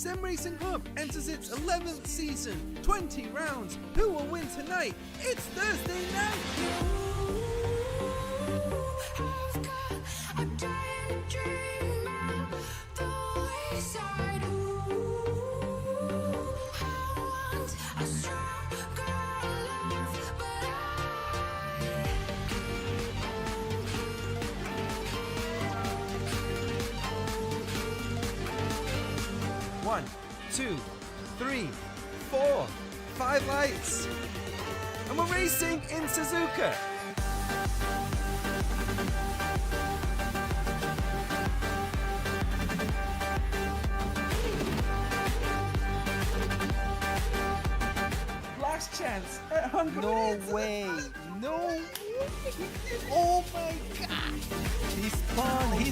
SimRacingHub enters its 11th season, 20 rounds. Who will win tonight? It's Thursday night! One, two, three, 4, 5 lights. And we're racing in Suzuka. Last chance at Hungary. No way. No way. Oh my god. He spun.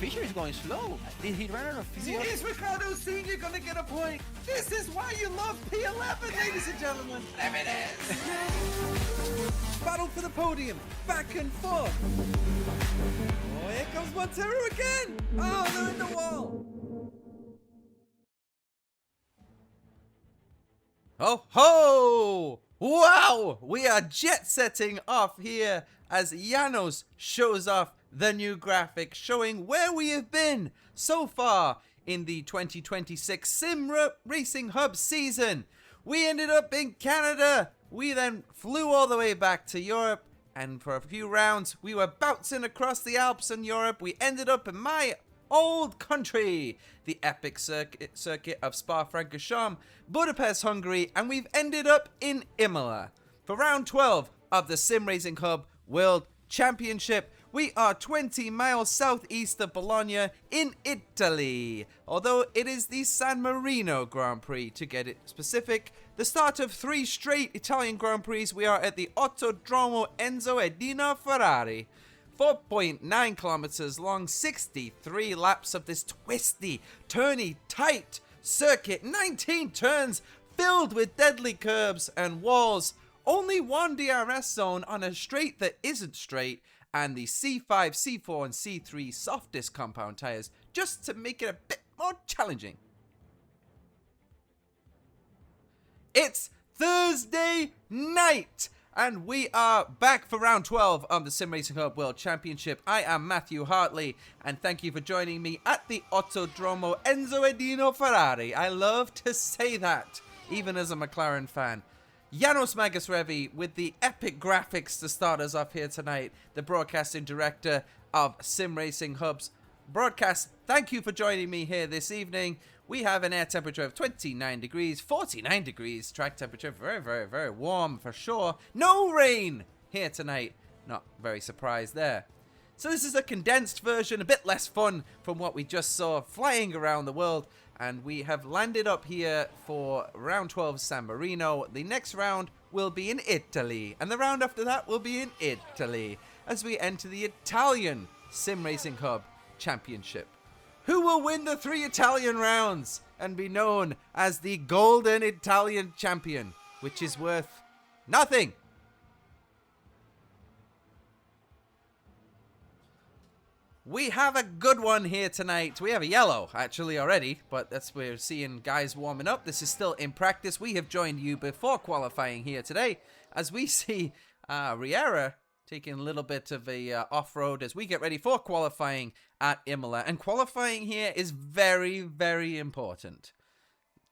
Fisher is going slow. Did he run out of fuel? Is Ricardo Sr. going to get a point? This is why you love P11, ladies and gentlemen. There it is. Battle for the podium. Back and forth. Oh, here comes Montero again. Oh, they're in the wall. Oh ho! Wow! We are jet setting off here as Janos shows off the new graphic showing where we have been so far in the 2026 SimRacingHub season. We ended up in Canada. We then flew all the way back to Europe, and for a few rounds we were bouncing across the Alps in Europe. We ended up in my old country, the epic circuit of Spa-Francorchamps, Budapest, Hungary, and we've ended up in Imola for round 12 of the SimRacingHub World Championship. We are 20 miles southeast of Bologna in Italy, although it is the San Marino Grand Prix to get it specific. The start of 3 straight Italian Grand Prix. We are at the Autodromo Enzo and Dino Ferrari. 4.9 kilometers long, 63 laps of this twisty, turny, tight circuit. 19 turns filled with deadly curbs and walls. Only one DRS zone on a straight that isn't straight, and the C5, C4, and C3 softest compound tires just to make it a bit more challenging. It's Thursday night, and we are back for round 12 of the SimRacingHub World Championship. I am Mathew Hartley, and thank you for joining me at the Autodromo Enzo and Dino Ferrari. I love to say that, even as a McLaren fan. Janos Magasrevy with the epic graphics to start us off here tonight, the broadcasting director of SimRacingHub's broadcast. Thank you for joining me here this evening. We have an air temperature of 29 degrees, 49 degrees, track temperature very, very, very warm for sure. No rain here tonight. Not very surprised there. So this is a condensed version, a bit less fun from what we just saw flying around the world. And we have landed up here for round 12 San Marino. The next round will be in Italy. And the round after that will be in Italy as we enter the Italian SimRacingHub Championship. Who will win the 3 Italian rounds and be known as the Golden Italian Champion, which is worth nothing? We have a good one here tonight. We have a yellow, actually, already, but that's we're seeing guys warming up. This is still in practice. We have joined you before qualifying here today, as we see Riera taking a little bit of a off-road as we get ready for qualifying at Imola. And qualifying here is very, very important.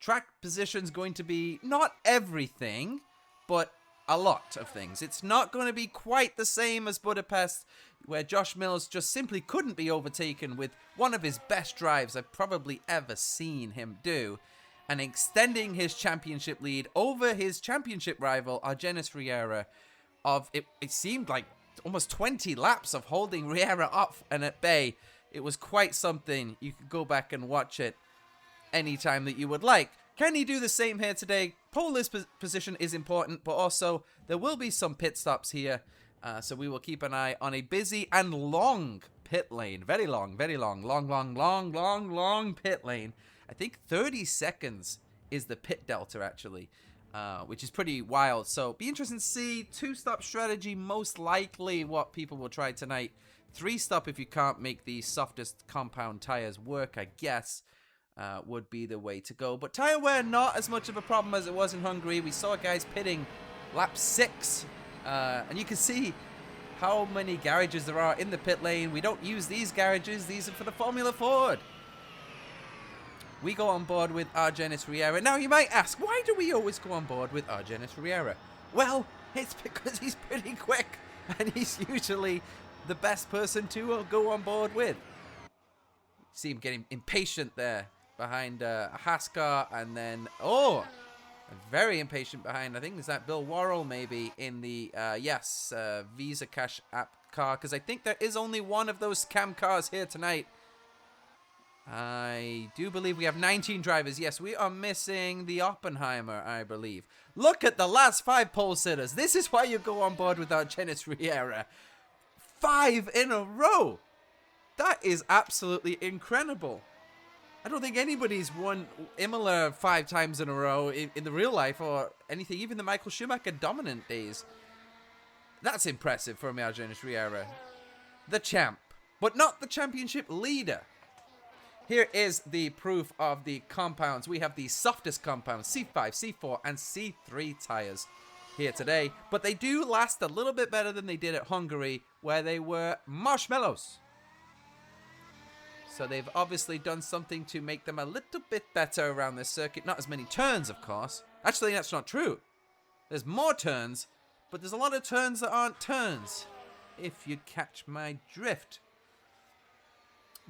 Track position's going to be not everything, but a lot of things. It's not going to be quite the same as Budapest, where Josh Mills just simply couldn't be overtaken with one of his best drives I've probably ever seen him do, and extending his championship lead over his championship rival, Janos Riera, of it seemed like almost 20 laps of holding Riera off and at bay. It was quite something. You could go back and watch it anytime that you would like. Can he do the same here today? Pole position is important, but also there will be some pit stops here. So we will keep an eye on a busy and long pit lane. Very long, long pit lane. I think 30 seconds is the pit delta, actually, which is pretty wild. So be interesting to see. 2-stop strategy, most likely what people will try tonight 3-stop if you can't make the softest compound tires work, I guess, would be the way to go. But tire wear, not as much of a problem as it was in Hungary. We saw guys pitting lap 6, and you can see how many garages there are in the pit lane. We don't use these garages. These are for the Formula Ford. We go on board with Janos Riera. Now, you might ask, why do we always go on board with Janos Riera? Well, it's because he's pretty quick, and he's usually the best person to go on board with. See him getting impatient there behind Haskar, and then, very impatient behind, I think, is that Bill Worrell maybe in the, Visa Cash App car, because I think there is only one of those scam cars here tonight. I do believe we have 19 drivers. Yes, we are missing the Oppenheimer, I believe. Look at the last 5 pole sitters. This is why you go on board with our Janos Riera. 5 in a row. That is absolutely incredible. I don't think anybody's won Imola 5 times in a row in the real life or anything, even the Michael Schumacher dominant days. That's impressive for me, Janos Riera. The champ, but not the championship leader. Here is the proof of the compounds. We have the softest compounds, C5, C4, and C3 tires here today. But they do last a little bit better than they did at Hungary, where they were marshmallows. So they've obviously done something to make them a little bit better around this circuit. Not as many turns, of course. Actually, that's not true. There's more turns, but there's a lot of turns that aren't turns, if you catch my drift.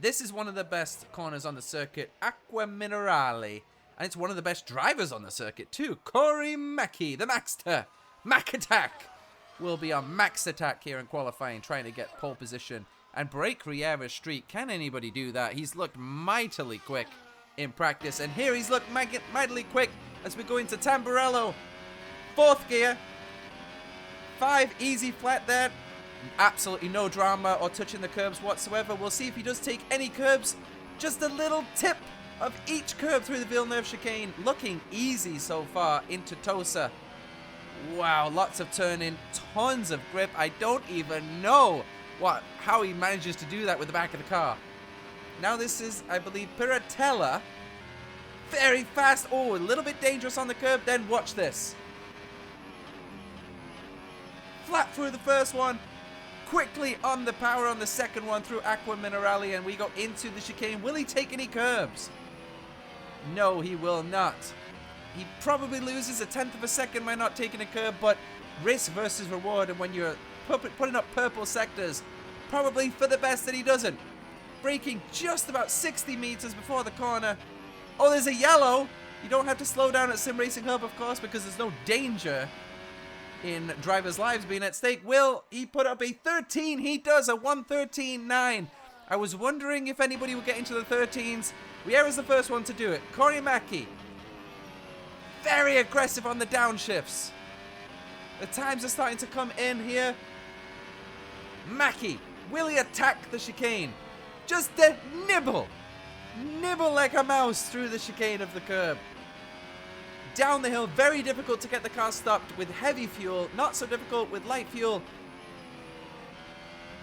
This is one of the best corners on the circuit, Acqua Minerale. And it's one of the best drivers on the circuit, too. Corey Mackey, the Maxter. Mac Attack will be on Max Attack here in qualifying, trying to get pole position and break Riera's streak. Can anybody do that? He's looked mightily quick in practice. And here he's looked mightily quick as we go into Tamburello. 4th gear. 5 easy flat there. Absolutely no drama or touching the curbs whatsoever. We'll see if he does take any curbs. Just a little tip of each curb through the Villeneuve chicane. Looking easy so far into Tosa. Wow, lots of turning, tons of grip. I don't even know how he manages to do that with the back of the car. Now this is, I believe, Piratella. Very fast. Oh, a little bit dangerous on the curb. Then watch this. Flat through the first one. Quickly on the power on the second one through Acqua Minerale, and we go into the chicane. Will he take any curbs? No, he will not. He probably loses a 1/10 of a second by not taking a curb, but risk versus reward, and when you're putting up purple sectors, probably for the best that he doesn't. Braking just about 60 meters before the corner. Oh, there's a yellow. You don't have to slow down at SimRacingHub, of course, because there's no danger in drivers' lives being at stake. Will he put up a 13? He does, a 1:13.9. I was wondering if anybody would get into the 13s. Riera's the first one to do it. Corey Mackey. Very aggressive on the downshifts. The times are starting to come in here. Mackey. Will he attack the chicane? Just a nibble. Nibble like a mouse through the chicane of the curb. Down the hill, very difficult to get the car stopped with heavy fuel, not so difficult with light fuel.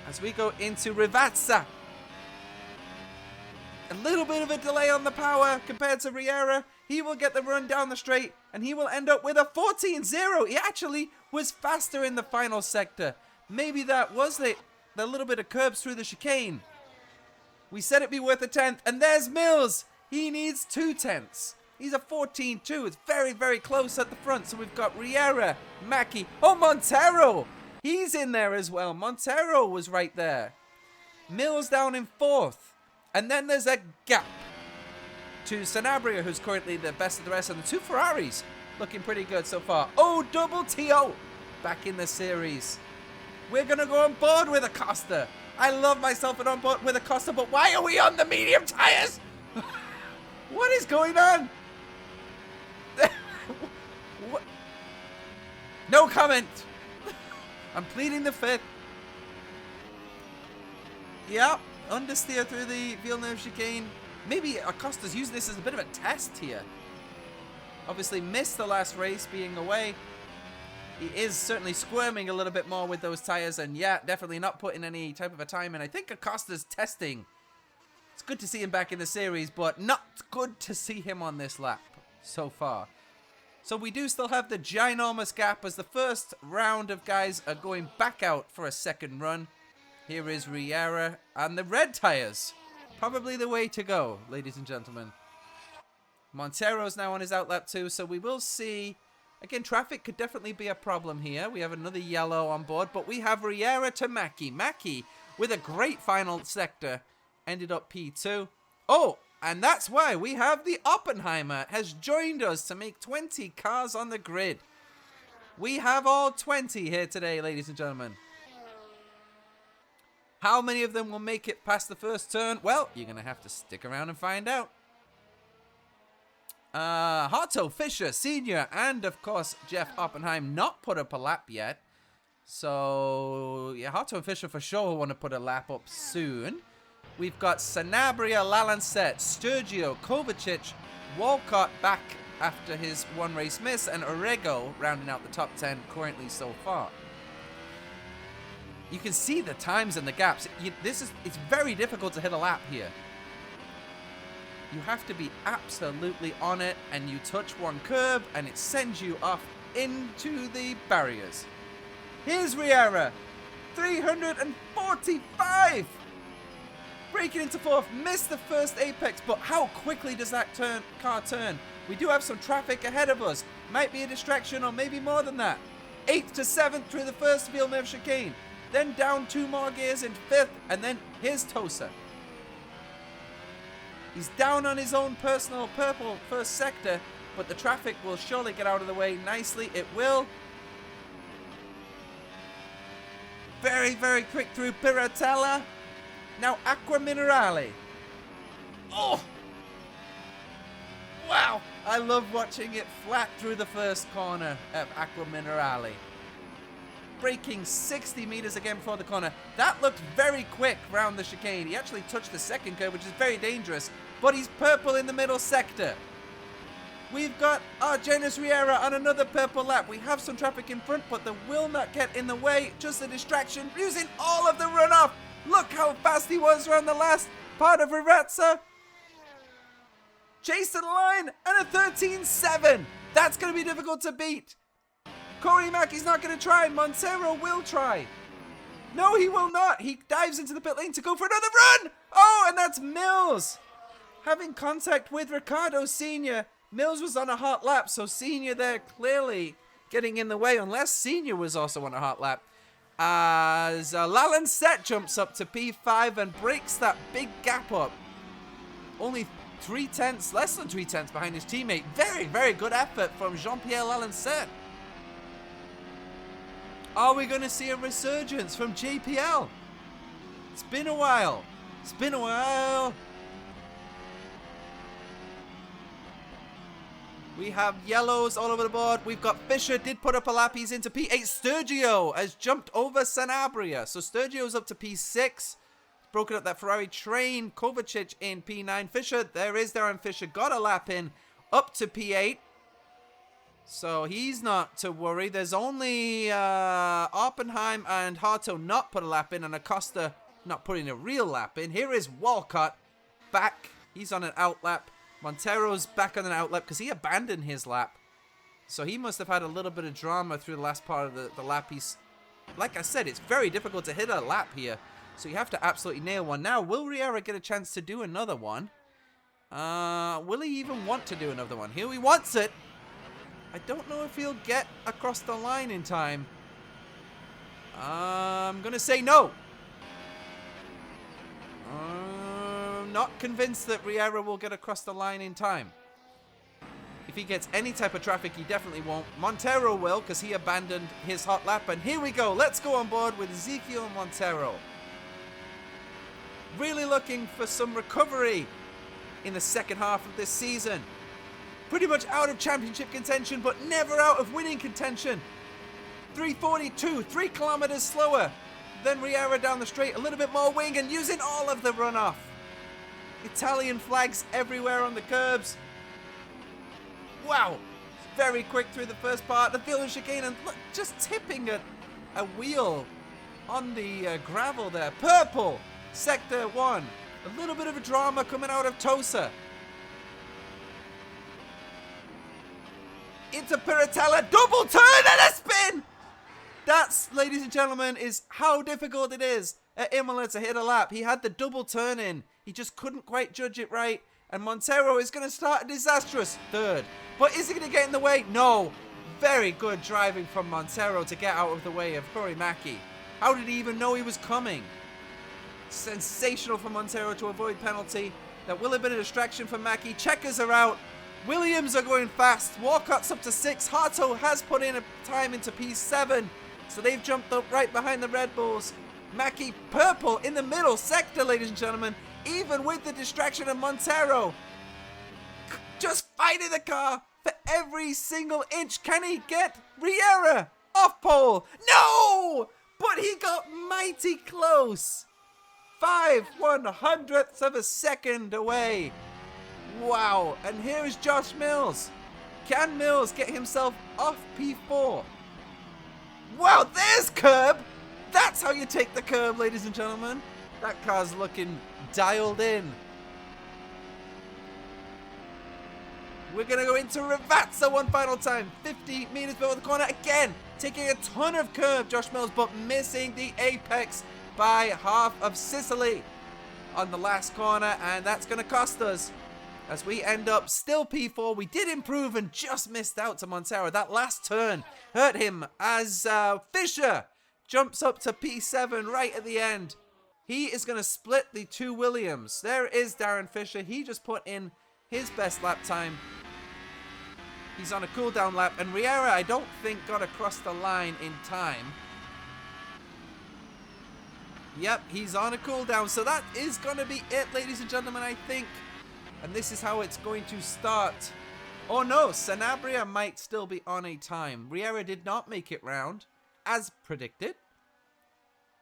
As we go into Rivazza. A little bit of a delay on the power compared to Riera. He will get the run down the straight, and he will end up with a 14.0. He actually was faster in the final sector. Maybe that was the little bit of curbs through the chicane. We said it'd be worth a 10th, and there's Mills. He needs 2 tenths. He's a 14.2. It's very, very close at the front. So we've got Riera, Mackey. Oh, Montero. He's in there as well. Montero was right there. Mills down in 4th. And then there's a gap to Sanabria, who's currently the best of the rest. And the 2 Ferraris looking pretty good so far. Oh, double TO back in the series. We're going to go on board with Acosta. I love myself and on board with Acosta, but why are we on the medium tires? What is going on? What? No comment. I'm pleading the 5th. Yeah, understeer through the Villeneuve chicane. Maybe Acosta's using this as a bit of a test here. Obviously missed the last race being away. He is certainly squirming a little bit more with those tires, and yeah, definitely not putting any type of a time in. I think Acosta's testing. It's good to see him back in the series, but not good to see him on this lap so far. So we do still have the ginormous gap as the first round of guys are going back out for a second run. Here is Riera and the red tires. Probably the way to go, ladies and gentlemen. Montero's now on his outlap too, so we will see. Again, traffic could definitely be a problem here. We have another yellow on board, but we have Riera to Mackie. Mackie, with a great final sector, ended up P2. Oh, and that's why we have the Oppenheimer has joined us to make 20 cars on the grid. We have all 20 here today, ladies and gentlemen. How many of them will make it past the first turn? Well, you're going to have to stick around and find out. Harto, Fisher, Senior, and of course Jeff Oppenheim not put up a lap yet. So yeah, Harto and Fisher for sure will want to put a lap up soon. We've got Sanabria, Lalancet, Sturgio, Kovacic, Walcott back after his one race miss, and Orego rounding out the top 10 currently so far. You can see the times and the gaps. It's very difficult to hit a lap here. You have to be absolutely on it, and you touch one curb and it sends you off into the barriers. Here's Riera, 345! Breaking into fourth, missed the first apex, but how quickly does that car turn? We do have some traffic ahead of us. Might be a distraction or maybe more than that. 8th to 7th through the first Villeneuve chicane. Then down 2 more gears in 5th, and then here's Tosa. He's down on his own personal purple first sector, but the traffic will surely get out of the way nicely. It will. Very, very quick through Piratella. Now Acqua Minerale. Oh! Wow! I love watching it flat through the first corner of Acqua Minerale. Braking 60 meters again before the corner. That looked very quick round the chicane. He actually touched the second curve, which is very dangerous. But he's purple in the middle sector. We've got our Janos Riera on another purple lap. We have some traffic in front, but they will not get in the way. Just a distraction, using all of the runoff. Look how fast he was around the last part of Rirazza. Chased to the line and a 13.7. That's going to be difficult to beat. Corey Mackey's not going to try. Montero will try. No, he will not. He dives into the pit lane to go for another run. Oh, and that's Mills. Having contact with Ricardo Senior. Mills was on a hot lap, so Senior there clearly getting in the way, unless Senior was also on a hot lap. As Lalancet jumps up to P5 and breaks that big gap up. Only 3/10, less than 3/10 behind his teammate. Very, very good effort from Jean-Pierre Lalancet. Are we going to see a resurgence from JPL? It's been a while. It's been a while. We have yellows all over the board. We've got Fisher did put up a lap. He's into P8. Sturgio has jumped over Sanabria. So Sturgio's up to P6. Broken up that Ferrari train. Kovacic in P9. Fisher, there is Darren Fisher. Got a lap in. Up to P8. So he's not to worry. There's only Oppenheim and Harto not put a lap in. And Acosta not putting a real lap in. Here is Walcott back. He's on an out lap. Montero's back on an outlap because he abandoned his lap. So he must have had a little bit of drama through the last part of the lap. Like I said, it's very difficult to hit a lap here. So you have to absolutely nail one. Now, will Riera get a chance to do another one? Will he even want to do another one? Here he wants it. I don't know if he'll get across the line in time. I'm going to say no. Not convinced that Riera will get across the line in time. If he gets any type of traffic, he definitely won't. Montero will, because he abandoned his hot lap. And here we go. Let's go on board with Ezekiel Montero. Really looking for some recovery in the second half of this season. Pretty much out of championship contention, but never out of winning contention. 342, 3 kilometers slower than Riera down the straight. A little bit more wing and using all of the runoff. Italian flags everywhere on the curbs. Wow. very quick through the first part. The field chicane and look, just tipping a wheel on the gravel there. Purple, sector 1. A little bit of a drama coming out of Tosa. Into Piratella, double turn and a spin! That's, ladies and gentlemen, is how difficult it is at Imola to hit a lap. He had the double turn in. He just couldn't quite judge it right. And Montero is going to start a disastrous third. But is he going to get in the way? No. Very good driving from Montero to get out of the way of Corey Mackey. How did he even know he was coming? Sensational for Montero to avoid penalty. That will have been a distraction for Mackey. Checkers are out. Williams are going fast. Walcott's up to 6. Harto has put in a time into P7. So they've jumped up right behind the Red Bulls. Mackey purple in the middle sector, ladies and gentlemen. Even with the distraction of Montero. Just fighting the car for every single inch. Can he get Riera off pole? No! But he got mighty close. 5/100ths of a second away. Wow. And here is Josh Mills. Can Mills get himself off P4? Wow, there's curb. That's how you take the curb, ladies and gentlemen. That car's looking dialed in. We're going to go into Ravazza one final time. 50 meters below the corner again. Taking a ton of curb, Josh Mills, but missing the apex by half of Sicily on the last corner. And that's going to cost us as we end up still P4. We did improve and just missed out to Montero. That last turn hurt him as Fisher jumps up to P7 right at the end. He is going to split the two Williams. There is Darren Fisher. He just put in his best lap time. He's on a cool down lap. And Riera, I don't think, got across the line in time. Yep, he's on a cool down. So that is going to be it, ladies and gentlemen, I think. And this is how it's going to start. Oh no, Sanabria might still be on a time. Riera did not make it round, as predicted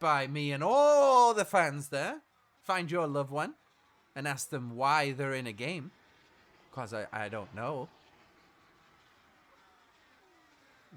by me and all the fans there. Find your loved one and ask them why they're in a game. Because I don't know.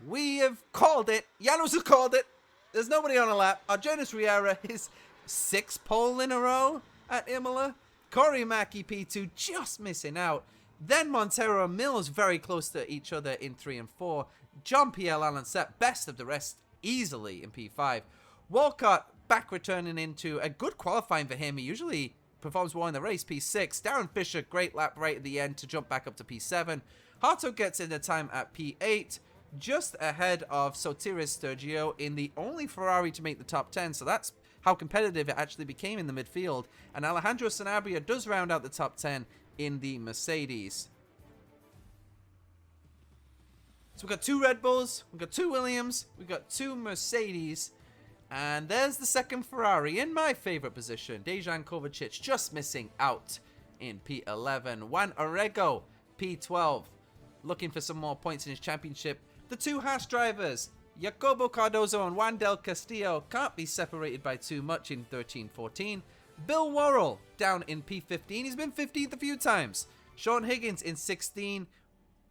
We have called it. Janos has called it. There's nobody on a lap. Our Janos Riera is 6th pole in a row at Imola. Corey Mackey P2 just missing out. Then Montero and Mills very close to each other in 3 and 4. Jean-Pierre Lalancette, best of the rest, easily in P5. Walcott back returning into a good qualifying for him. He usually performs well in the race, P6. Darren Fisher, great lap right at the end to jump back up to P7. Harto gets in the time at P8, just ahead of Sotiris Sturgio in the only Ferrari to make the top 10. So that's how competitive it actually became in the midfield. And Alejandro Sanabria does round out the top 10 in the Mercedes. So we've got 2 Red Bulls, we've got 2 Williams, we've got 2 Mercedes, and there's the second Ferrari in my favorite position. Dejan Kovacic just missing out in P11. Juan Orrego, P12, looking for some more points in his championship. The 2 Haas drivers, Jacobo Cardozo and Juan Del Castillo, can't be separated by too much in 13-14. Bill Worrell down in P15. He's been 15th a few times. Sean Higgins in 16.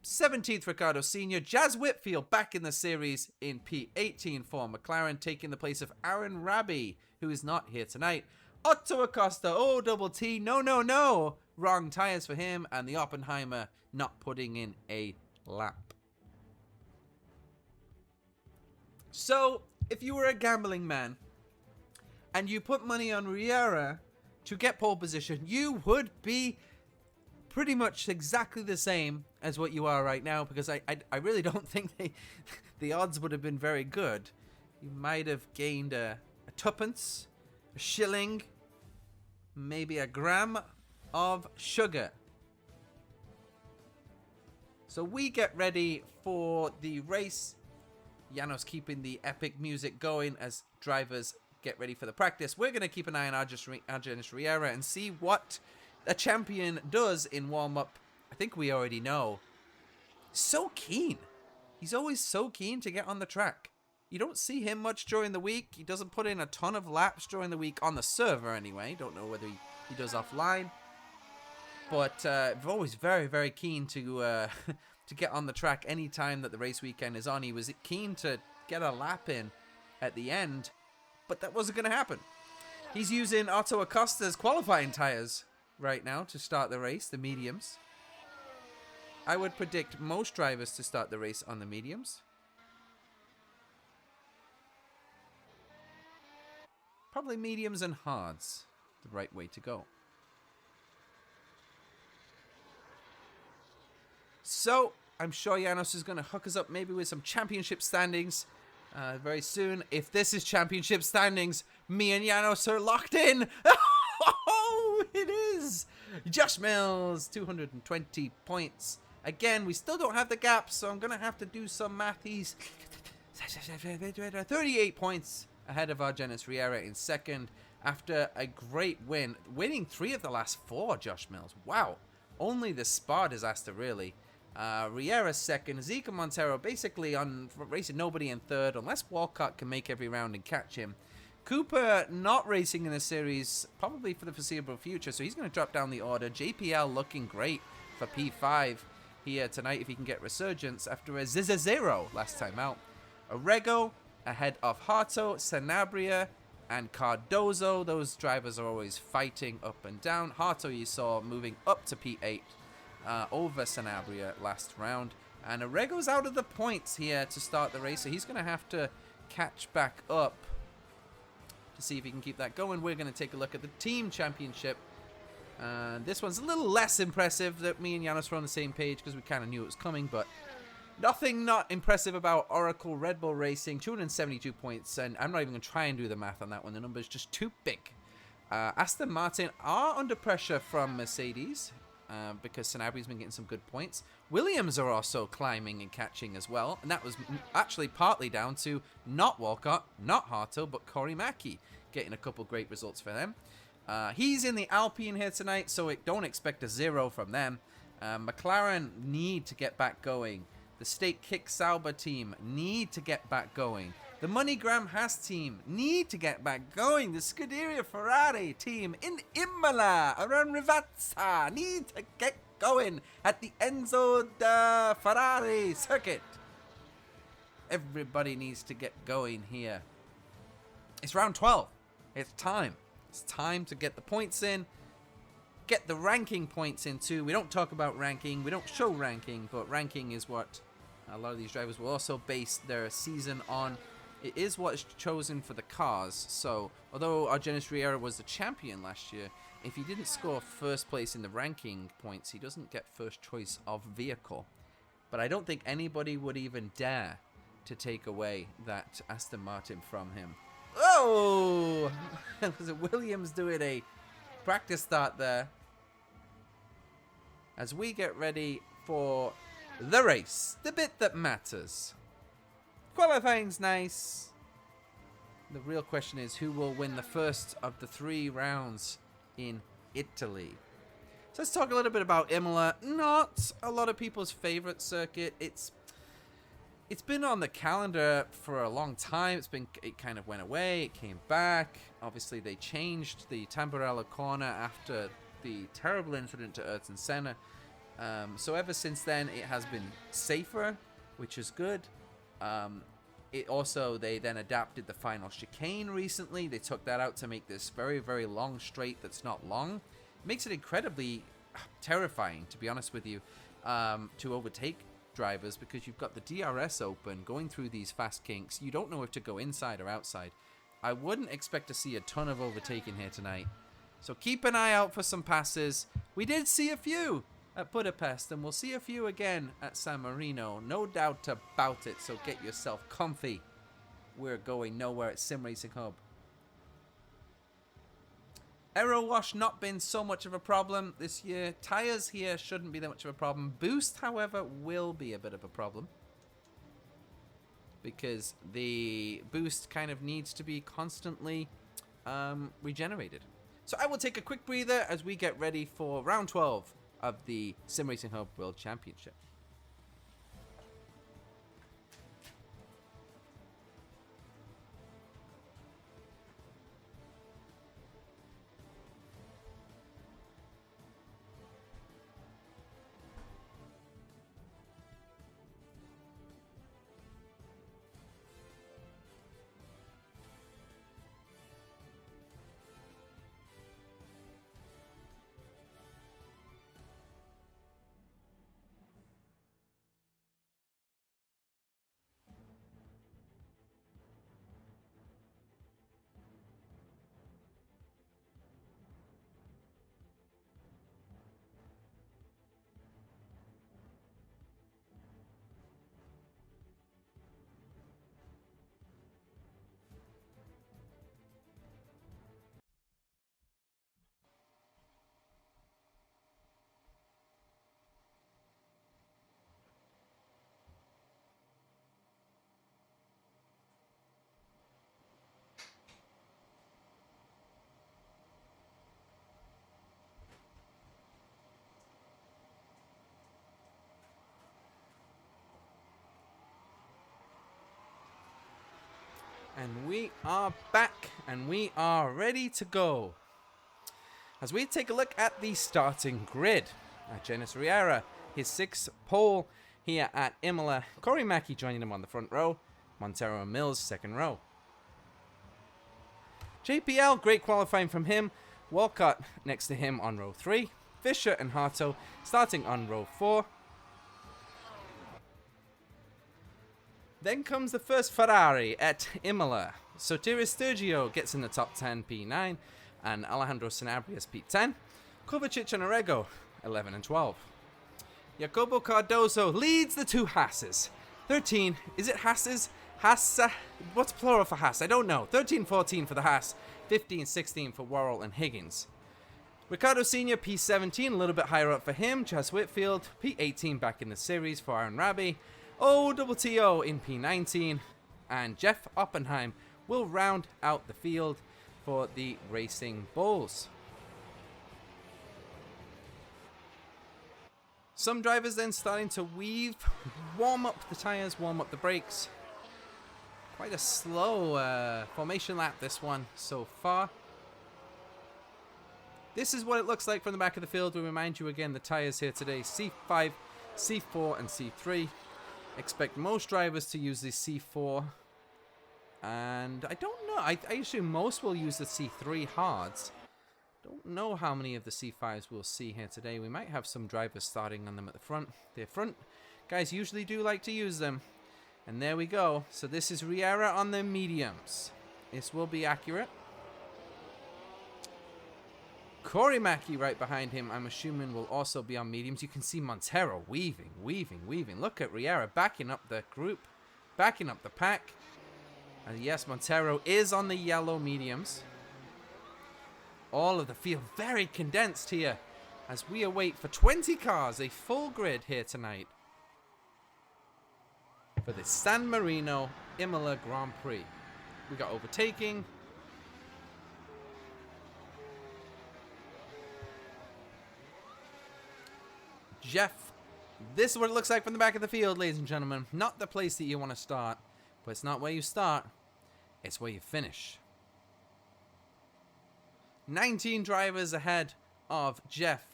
17th, Ricardo Sr. Jazz Whitfield back in the series in P18 for McLaren, taking the place of Aaron Rabi, who is not here tonight. Otto Acosta, oh, double T, no. Wrong tires for him, and the Oppenheimer not putting in a lap. So, if you were a gambling man, and you put money on Riera to get pole position, you would be pretty much exactly the same as what you are right now, because I really don't think the odds would have been very good. You might have gained a tuppence, a shilling, maybe a gram of sugar. So we get ready for the race. Janos keeping the epic music going as drivers get ready for the practice. We're going to keep an eye on Argenis Riera and see what a champion does in warm-up. I think we already know. So keen. He's always so keen to get on the track. You don't see him much during the week. He doesn't put in a ton of laps during the week on the server anyway. Don't know whether he does offline. But always very, very keen to to get on the track any time that the race weekend is on. He was keen to get a lap in at the end, but that wasn't going to happen. He's using Otto Acosta's qualifying tires right now to start the race, the mediums. I would predict most drivers to start the race on the mediums. Probably mediums and hards, the right way to go. So, I'm sure Janos is going to hook us up maybe with some championship standings very soon. If this is championship standings, me and Janos are locked in. Oh, it is. Josh Mills, 220 points. Again, we still don't have the gap, so I'm going to have to do some math. He's 38 points ahead of our Janos Riera in second after a great win. Winning 3 of the last 4, Josh Mills. Wow. Only the Spa disaster, really. Riera second. Zika Montero basically on racing nobody in third, unless Walcott can make every round and catch him. Cooper not racing in the series, probably for the foreseeable future, so he's going to drop down the order. JPL looking great for P5 here tonight if he can get resurgence after a 0 last time out. Orego ahead of Harto, Sanabria, and Cardozo. Those drivers are always fighting up and down. Harto you saw moving up to P8 over Sanabria last round. And Orego's out of the points here to start the race, so he's going to have to catch back up to see if he can keep that going. We're going to take a look at the team championship. This one's a little less impressive that me and Janos were on the same page because we kind of knew it was coming, but nothing not impressive about Oracle Red Bull Racing. 272 points, and I'm not even going to try and do the math on that one. The number's just too big. Aston Martin are under pressure from Mercedes because Sanabria's been getting some good points. Williams are also climbing and catching as well, and that was actually partly down to not Walcott, not Harto, but Corey Mackey getting a couple great results for them. He's in the Alpine here tonight, so don't expect a 0 from them. McLaren need to get back going. The State Kick Sauber team need to get back going. The MoneyGram Haas team need to get back going. The Scuderia Ferrari team in Imola around Rivazza need to get going at the Enzo Ferrari circuit. Everybody needs to get going here. It's round 12. It's time. It's time to get the points in. Get the ranking points in too. We don't talk about ranking. We don't show ranking, but ranking is what a lot of these drivers will also base their season on. It is what is chosen for the cars. So, although our Janos Riera was the champion last year, if he didn't score first place in the ranking points, he doesn't get first choice of vehicle. But I don't think anybody would even dare to take away that Aston Martin from him. Oh! Was it Williams doing a practice start there? As we get ready for the race, the bit that matters. Qualifying's nice. The real question is who will win the first of the 3 rounds in Italy. So let's talk a little bit about Imola. Not a lot of people's favorite circuit. It's been on the calendar for a long time. It kind of went away. It came back. Obviously, they changed the Tamburello corner after the terrible incident to Ayrton Senna. So ever since then, it has been safer, which is good. They then adapted the final chicane recently. They took that out to make this very, very long straight that's not long. It makes it incredibly terrifying, to be honest with you, to overtake drivers because you've got the DRS open going through these fast kinks. You don't know if to go inside or outside. I wouldn't expect to see a ton of overtaking here tonight. So keep an eye out for some passes. We did see a few at Budapest, and we'll see a few again at San Marino. No doubt about it, so get yourself comfy. We're going nowhere at SimRacingHub. Aero wash not been so much of a problem this year. Tires here shouldn't be that much of a problem. Boost, however, will be a bit of a problem, because the boost kind of needs to be constantly regenerated. So I will take a quick breather as we get ready for round 12 of the SimRacingHub World Championship. And we are back, and we are ready to go. As we take a look at the starting grid, Janos Riera, his 6th pole here at Imola. Corey Mackey joining him on the front row. Montero and Mills, 2nd row. JPL, great qualifying from him. Walcott next to him on row 3. Fisher and Harto starting on row 4. Then comes the first Ferrari at Imola. Sotiris Sturgio gets in the top 10, P9, and Alejandro Sanabria P10. Kovacic and Orrego, 11 and 12. Jacopo Cardoso leads the 2 Hasses. 13, is it Hasses? What's plural for Haas? I don't know. 13-14 for the Haas. 15-16 for Worrell and Higgins. Ricardo Senior, P17, a little bit higher up for him. Chas Whitfield, P18 back in the series for Aaron Rabi. OTTO in P19. And Jeff Oppenheim will round out the field for the Racing Bulls. Some drivers then starting to weave, warm up the tyres, warm up the brakes. Quite a slow formation lap, this one so far. This is what it looks like from the back of the field. We remind you again, the tyres here today, C5, C4, and C3. Expect most drivers to use the C4. And I don't know, I assume most will use the C3 hards. Don't know how many of the C5s we'll see here today. We might have some drivers starting on them at the front. The front guys usually do like to use them. And there we go. So this is Riera on the mediums. This will be accurate. Corey Mackey right behind him, I'm assuming, will also be on mediums. You can see Montero weaving. Look at Riera backing up the group, backing up the pack. And yes, Montero is on the yellow mediums. All of the field very condensed here as we await for 20 cars, a full grid here tonight for the San Marino Imola Grand Prix. We got overtaking. Jeff, this is what it looks like from the back of the field, ladies and gentlemen. Not the place that you want to start, but it's not where you start, it's where you finish. 19 drivers ahead of Jeff.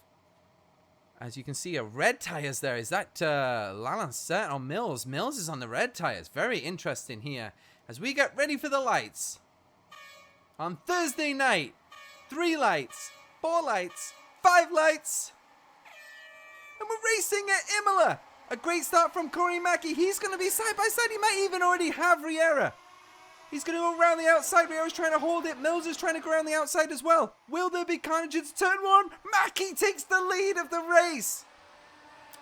As you can see, red tires there. Is that Lalancet or Mills? Mills is on the red tires. Very interesting here. As we get ready for the lights. On Thursday night, 3 lights, 4 lights, 5 lights. And we're racing at Imola. A great start from Corey Mackey. He's going to be side by side. He might even already have Riera. He's going to go around the outside. Riera's trying to hold it. Mills is trying to go around the outside as well. Will there be carnage into turn 1? Mackey takes the lead of the race.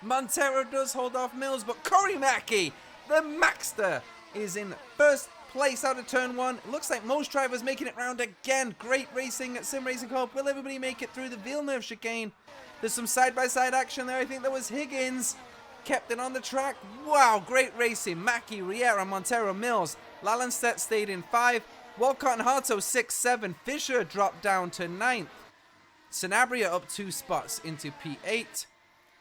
Montero does hold off Mills, but Corey Mackey, the Maxter, is in first place out of turn 1. It looks like most drivers making it round again. Great racing at SimRacingHub. Will everybody make it through the Villeneuve chicane? There's some side-by-side action there. I think that was Higgins. Kept it on the track. Wow, great racing. Mackey, Riera, Montero, Mills. Lalancet stayed in 5. Walcott and Harto 6, 7. Fisher dropped down to 9th. Sanabria up 2 spots into P8.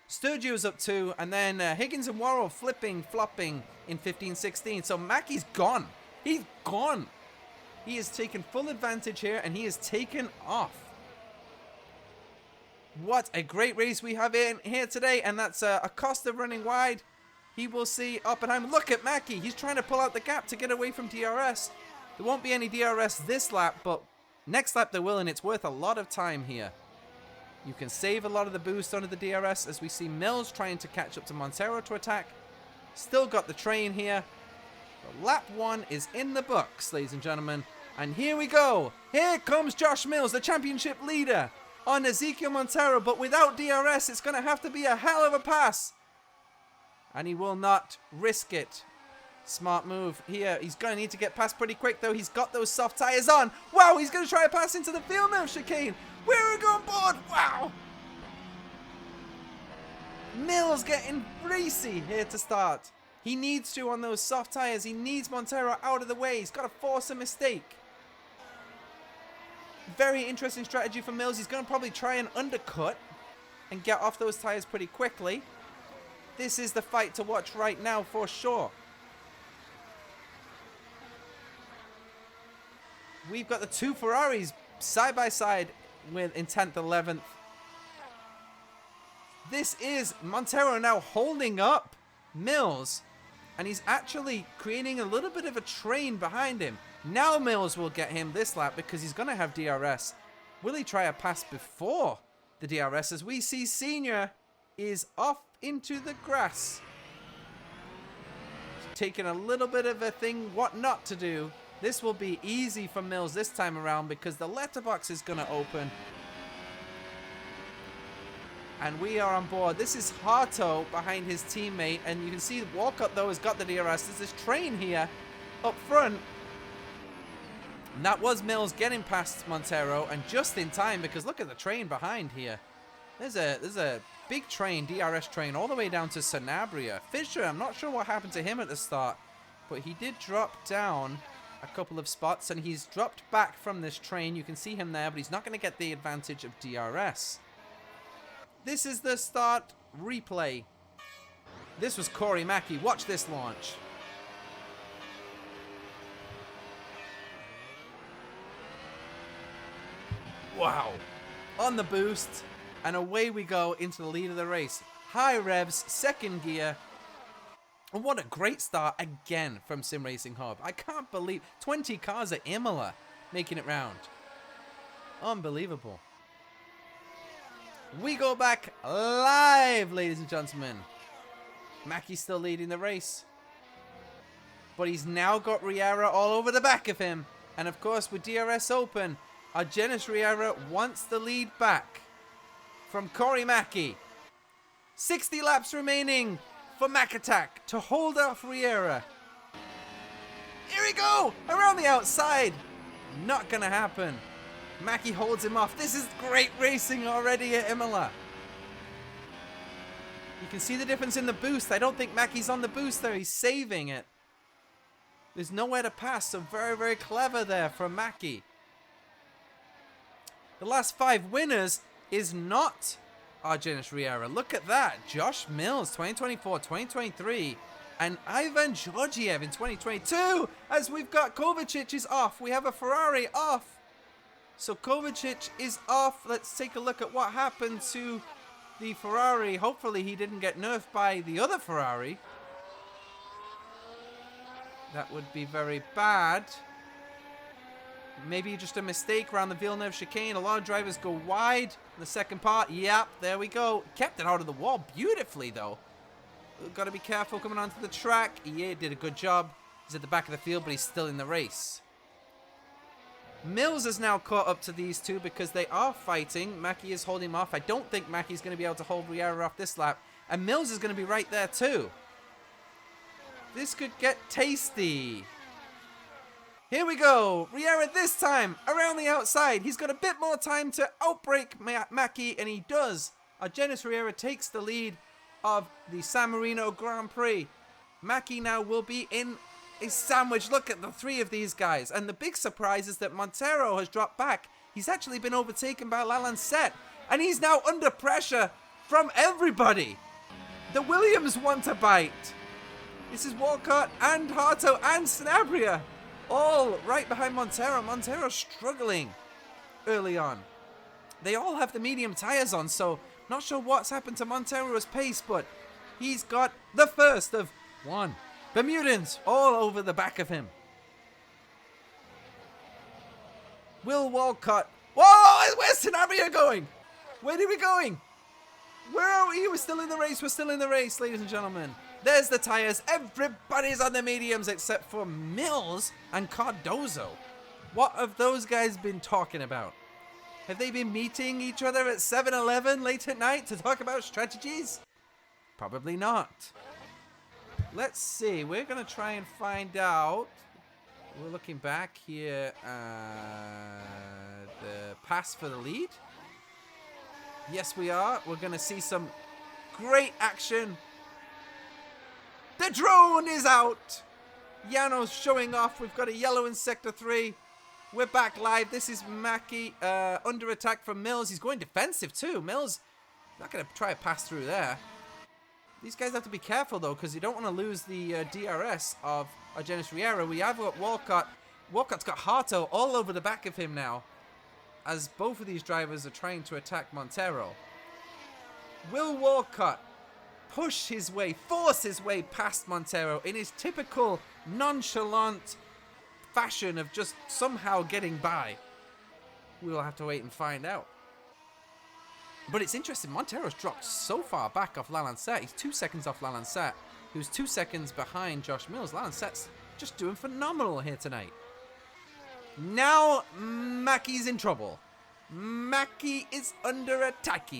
Sturgio's up 2. And then Higgins and Worrell flopping in 15, 16. So Mackey's gone. He's gone. He has taken full advantage here and he has taken off. What a great race we have in here today. And that's Acosta running wide. He will see Oppenheimer. Look at Mackey. He's trying to pull out the gap to get away from DRS. There won't be any DRS this lap, but next lap there will, and it's worth a lot of time here. You can save a lot of the boost under the DRS as we see Mills trying to catch up to Montero to attack. Still got the train here. But lap 1 is in the books, ladies and gentlemen. And here we go. Here comes Josh Mills, the championship leader, on Ezekiel Montero, but without DRS, it's going to have to be a hell of a pass. And he will not risk it. Smart move here. He's going to need to get past pretty quick, though. He's got those soft tires on. Wow, he's going to try to pass into the Villeneuve chicane. We're going board. Wow. Mills getting racy here to start. He needs to on those soft tires. He needs Montero out of the way. He's got to force a mistake. Very interesting strategy for Mills. He's going to probably try and undercut and get off those tires pretty quickly. This is the fight to watch right now for sure. we've got the two Ferraris side by side in 10th, 11th. This is Montero now holding up Mills, and he's actually creating a little bit of a train behind him. Now Mills will get him this lap because he's going to have DRS. Will he try a pass before the DRS? As we see Senior is off into the grass. Taking a little bit of a thing what not to do. This will be easy for Mills this time around because the letterbox is going to open. And we are on board. This is Harto behind his teammate. And you can see Walcott, though, has got the DRS. There's this train here up front. And that was Mills getting past Montero. And just in time, because look at the train behind here. There's a big train, DRS train, all the way down to Sanabria. Fisher, I'm not sure what happened to him at the start. But he did drop down a couple of spots. And he's dropped back from this train. You can see him there. But he's not going to get the advantage of DRS. This is the start replay. This was Corey Mackey. Watch this launch. Wow. On the boost. And away we go into the lead of the race. High revs, second gear. And what a great start again from SimRacingHub. I can't believe 20 cars at Imola making it round. Unbelievable. We go back live, ladies and gentlemen. Mackey's still leading the race. But he's now got Riera all over the back of him. And of course, with DRS open, our Janos Riera wants the lead back from Corey Mackey. 60 laps remaining for Mack Attack to hold off Riera. Here we go! Around the outside. Not gonna happen. Mackey holds him off. This is great racing already at Imola. You can see the difference in the boost. I don't think Mackey's on the boost there. He's saving it. There's nowhere to pass, so very, very clever there from Mackey. The last 5 winners is not our Janos Riera. Look at that. Josh Mills, 2024, 2023. And Ivan Georgiev in 2022. As we've got Kovacic is off. We have a Ferrari off. So Kovacic is off. Let's take a look at what happened to the Ferrari. Hopefully he didn't get nerfed by the other Ferrari. That would be very bad. Maybe just a mistake around the Villeneuve chicane. A lot of drivers go wide in the second part. Yep, there we go. Kept it out of the wall beautifully, though. We've got to be careful coming onto the track. Yeah, did a good job. He's at the back of the field, but he's still in the race. Mills is now caught up to these two because they are fighting. Mackey is holding him off. I don't think Mackey's going to be able to hold Riera off this lap. And Mills is going to be right there too. This could get tasty. Here we go. Riera this time around the outside. He's got a bit more time to outbrake Mackey, and he does. Our Janos Riera takes the lead of the San Marino Grand Prix. Mackey now will be in a sandwich. Look at the 3 of these guys. And the big surprise is that Montero has dropped back. He's actually been overtaken by Lalancette. And he's now under pressure from everybody. The Williams want to bite. This is Walcott and Harto and Sanabria. All right behind Montero. Montero's struggling early on. They all have the medium tires on, so not sure what's happened to Montero's pace, but he's got the first of 1. Bermudans all over the back of him. Will Walcott. Whoa! Where's Sanabria going? Where are we going? Where are we? We're still in the race. We're still in the race, ladies and gentlemen. There's the tires. Everybody's on the mediums except for Mills and Cardozo. What have those guys been talking about? Have they been meeting each other at 7-Eleven late at night to talk about strategies? Probably not. Let's see. We're going to try and find out. We're looking back here at the pass for the lead. Yes, we are. We're going to see some great action. The drone is out. Janos showing off. We've got a yellow in Sector 3. We're back live. This is Mackey under attack from Mills. He's going defensive too. Mills not going to try a pass through there. These guys have to be careful though, because you don't want to lose the DRS of Janos Riera. We have got Walcott Walcott's got Harto all over the back of him now, as both of these drivers are trying to attack Montero. Will Walcott push his way, force his way past Montero in his typical nonchalant fashion of just somehow getting by? We'll have to wait and find out. But it's interesting, Montero's dropped so far back off Lalancet. He's 2 seconds off Lalancet, who's 2 seconds behind Josh Mills. Lalancet's just doing phenomenal here tonight. Now Mackey's in trouble. Mackey is under attack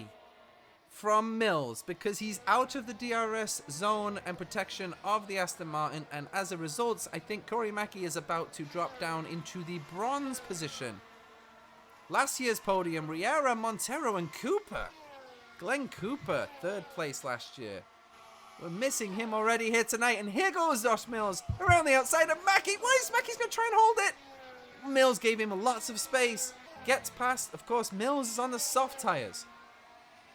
from Mills because he's out of the DRS zone and protection of the Aston Martin, and as a result, I think Corey Mackey is about to drop down into the bronze position. Last year's podium, Riera, Montero, and Cooper. Glenn Cooper, 3rd place last year. We're missing him already here tonight, and here goes Josh Mills around the outside of Mackey. What is Mackey's going to try and hold it? Mills gave him lots of space. Gets past, of course, Mills is on the soft tyres.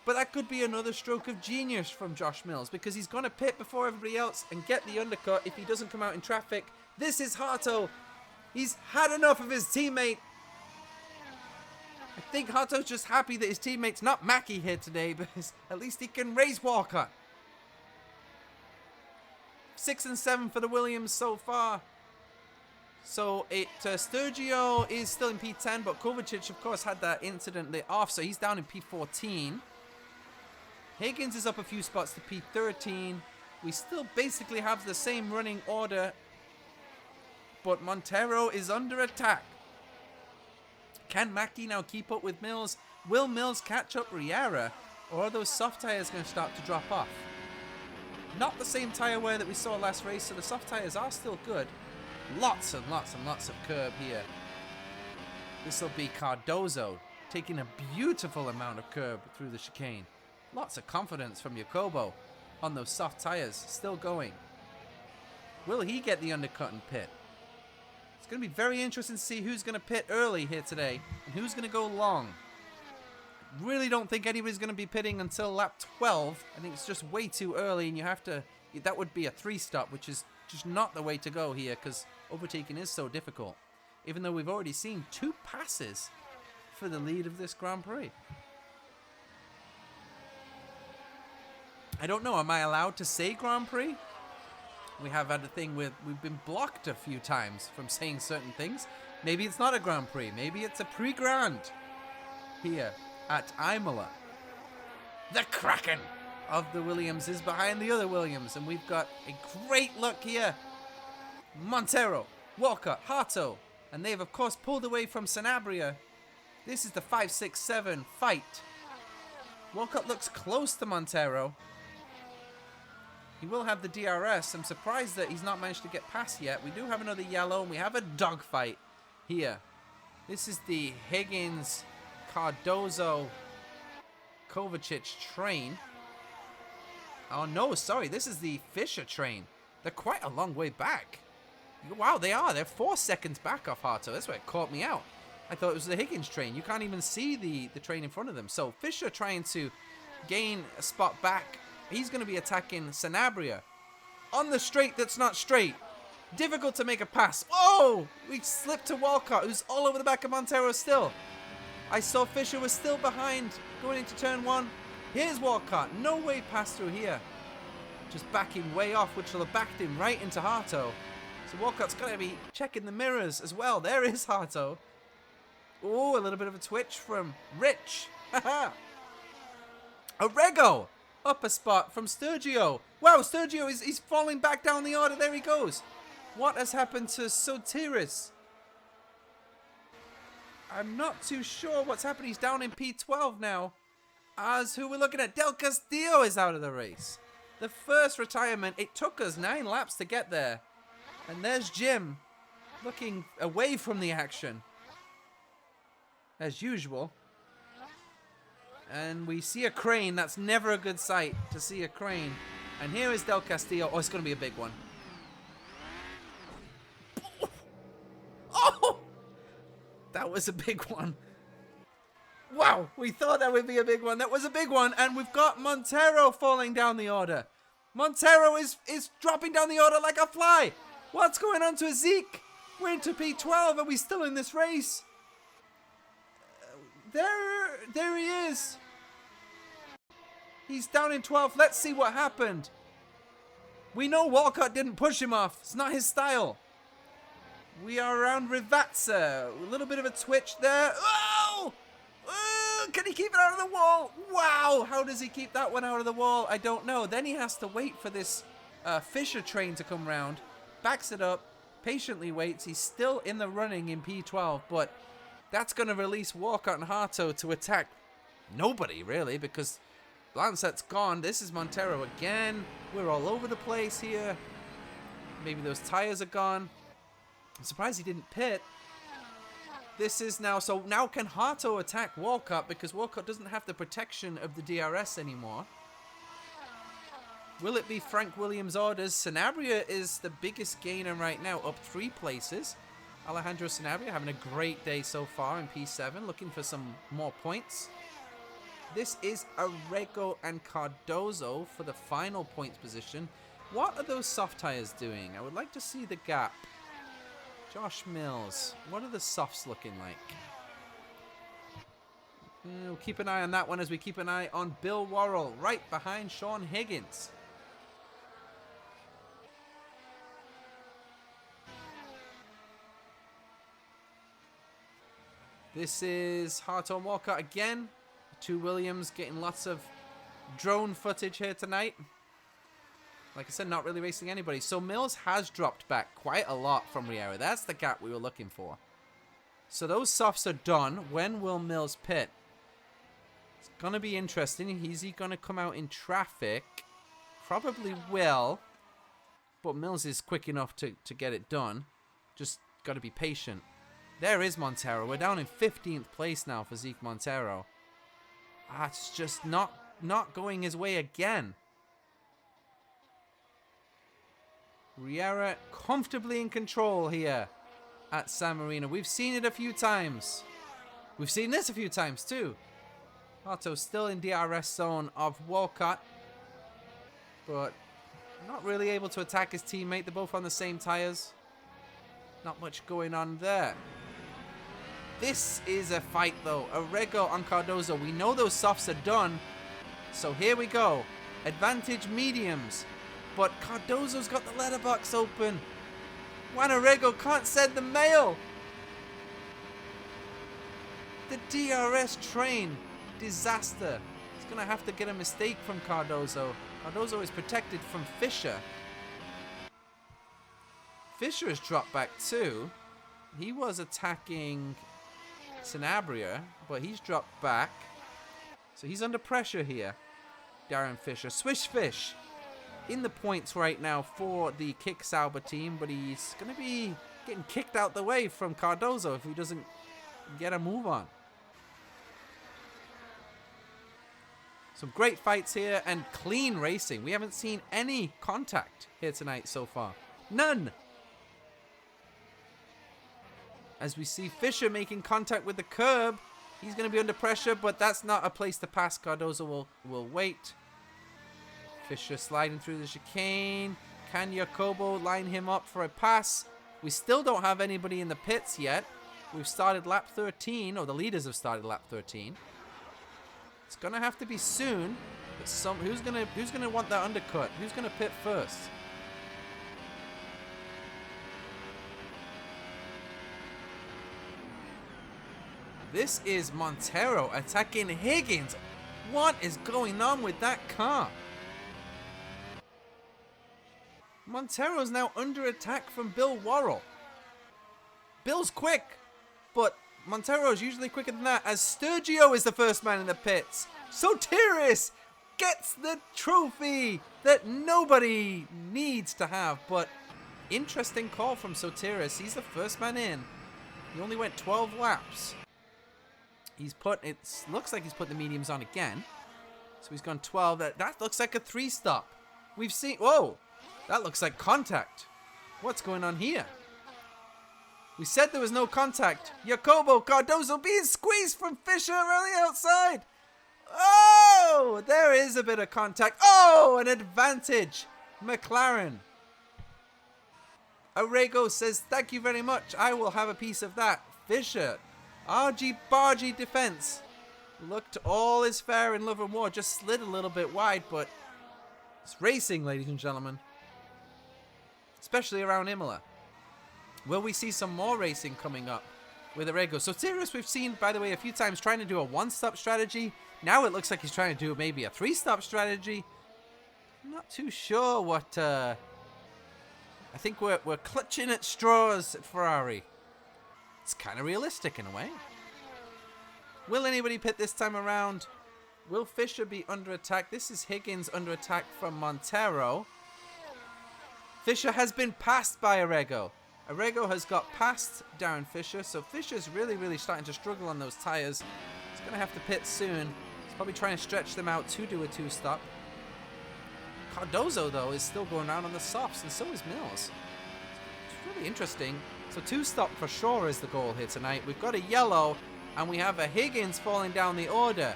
But that could be another stroke of genius from Josh Mills because he's going to pit before everybody else and get the undercut if he doesn't come out in traffic. This is Harto. He's had enough of his teammate. I think Harto's just happy that his teammate's not Mackey here today because at least he can raise Walcott. 6 and 7 for the Williams so far. So Sturgio is still in P10, but Kovacic, of course, had that incident lit off, so he's down in P14. Higgins is up a few spots to P13. We still basically have the same running order, but Montero is under attack. Can Mackey now keep up with Mills? Will Mills catch up Riera, or are those soft tyres going to start to drop off? Not the same tyre wear that we saw last race, so the soft tyres are still good. Lots and lots and lots of curb here. This will be Cardozo taking a beautiful amount of curb through the chicane. Lots of confidence from Jacobo on those soft tires, still going. Will he get the undercut and pit? It's going to be very interesting to see who's going to pit early here today and who's going to go long. Really don't think anybody's going to be pitting until lap 12. I think it's just way too early, and you have to, that would be a 3-stop, which is just not the way to go here because overtaking is so difficult. Even though we've already seen 2 passes for the lead of this Grand Prix. I don't know, am I allowed to say Grand Prix? We have had a thing with, we've been blocked a few times from saying certain things. Maybe it's not a Grand Prix, maybe it's a Prix Grand here at Imola. The Kraken of the Williams is behind the other Williams, and we've got a great look here. Montero, Walker, Harto, and they've of course pulled away from Sanabria. This is the 5-6-7 fight. Walcott looks close to Montero. He will have the DRS. I'm surprised that he's not managed to get past yet. We do have another yellow, and we have a dogfight here. This is the Higgins, Cardozo, Kovacic train. Oh no, sorry, this is the Fisher train. They're quite a long way back. Wow, they are. They're 4 seconds back off Harto. That's why it caught me out. I thought it was the Higgins train. You can't even see the train in front of them. So Fisher trying to gain a spot back. He's going to be attacking Sanabria on the straight that's not straight. Difficult to make a pass. Whoa! We slipped to Walcott, who's all over the back of Montero still. I saw Fisher was still behind going into turn 1. Here's Walcott. No way past through here. Just backing way off, which will have backed him right into Harto. So Walcott's got to be checking the mirrors as well. There is Harto. Oh, a little bit of a twitch from Rich. Haha. Orego up a spot from Sturgio. Wow, Sturgio is falling back down the order. There he goes. What has happened to Sotiris? I'm not too sure what's happened. He's down in P12 now. As who we're looking at, Del Castillo is out of the race. The first retirement. It took us 9 laps to get there. And there's Jim looking away from the action. As usual. And we see a crane. That's never a good sight to see a crane. And here is Del Castillo. Oh, it's going to be a big one. Oh! That was a big one. Wow, we thought that would be a big one. That was a big one. And we've got Montero falling down the order. Montero is dropping down the order like a fly. What's going on to Zeke? We're into P12. Are we still in this race? There he is. He's down in 12th. Let's see what happened. We know Walcott didn't push him off. It's not his style. We are around Rivatsa. A little bit of a twitch there. Oh! Can he keep it out of the wall? Wow! How does he keep that one out of the wall? I don't know. Then he has to wait for this Fisher train to come round. Backs it up. Patiently waits. He's still in the running in P12, but that's going to release Walcott and Harto to attack nobody, really, because Lancet's gone. This is Montero again. We're all over the place here. Maybe those tires are gone. I'm surprised he didn't pit. This is now... So now can Harto attack Walcott because Walcott doesn't have the protection of the DRS anymore. Will it be Frank Williams' orders? Sanabria is the biggest gainer right now, up 3 places. Alejandro Sanabria having a great day so far in P7, looking for some more points. This is Arrego and Cardozo for the final points position. What are those soft tires doing? I would like to see the gap. Josh Mills, what are the softs looking like? We'll keep an eye on that one as we keep an eye on Bill Worrell, right behind Sean Higgins. This is Harto and Walcott again. Two Williams getting lots of drone footage here tonight. Like I said, not really racing anybody. So Mills has dropped back quite a lot from Riera. That's the gap we were looking for. So those softs are done. When will Mills pit? It's going to be interesting. Is he going to come out in traffic? Probably will. But Mills is quick enough to get it done. Just got to be patient. There is Montero. We're down in 15th place now for Zeke Montero. It's just not going his way again. Riera comfortably in control here at San Marino. We've seen it a few times. We've seen this a few times too. Otto still in DRS zone of Walcott, but not really able to attack his teammate. They're both on the same tires. Not much going on there. This is a fight though. Arrego on Cardozo. We know those softs are done. So here we go. Advantage mediums. But Cardozo's got the letterbox open. Juan Arrego can't send the mail. The DRS train. Disaster. He's going to have to get a mistake from Cardozo. Cardozo is protected from Fisher. Fisher has dropped back too. He was attacking Sanabria, but he's dropped back. So he's under pressure here. Darren Fisher. Swish Fish in the points right now for the Kick Sauber team, but he's going to be getting kicked out the way from Cardozo if he doesn't get a move on. Some great fights here and clean racing. We haven't seen any contact here tonight so far. None. As we see Fisher making contact with the curb. He's going to be under pressure, but that's not a place to pass. Cardozo will wait. Fisher sliding through the chicane. Can Jacobo line him up for a pass? We still don't have anybody in the pits yet. We've started lap 13, or the leaders have started lap 13. It's gonna have to be soon. But who's gonna want that undercut? Who's gonna pit first? This is Montero attacking Higgins. What is going on with that car? Montero's now under attack from Bill Worrell. Bill's quick, but Montero's usually quicker than that, as Sturgio is the first man in the pits. Sotiris gets the trophy that nobody needs to have, but interesting call from Sotiris. He's the first man in. He only went 12 laps. Looks like he's put the mediums on again. So he's gone 12. That looks like a 3-stop. We've seen, whoa, that looks like contact. What's going on here? We said there was no contact. Jacobo Cardozo being squeezed from Fisher around the outside. Oh, there is a bit of contact. Oh, an advantage. McLaren. Arego says, thank you very much. I will have a piece of that. Fisher, argy-bargy defense. Looked all is fair in love and war. Just slid a little bit wide, but it's racing, ladies and gentlemen. Especially around Imola. Will we see some more racing coming up with Arego? So Sirius we've seen, by the way, a few times trying to do a one-stop strategy. Now it looks like he's trying to do maybe a three-stop strategy. I'm not too sure what... I think we're clutching at straws at Ferrari. It's kind of realistic in a way. Will anybody pit this time around? Will Fisher be under attack? This is Higgins under attack from Montero. Fisher has been passed by Arego. Arego has got past Darren Fisher, so Fisher's really starting to struggle on those tyres. He's going to have to pit soon. He's probably trying to stretch them out to do a two-stop. Cardozo, though, is still going around on the softs, and so is Mills. It's really interesting. So two-stop for sure is the goal here tonight. We've got a yellow, and we have a Higgins falling down the order.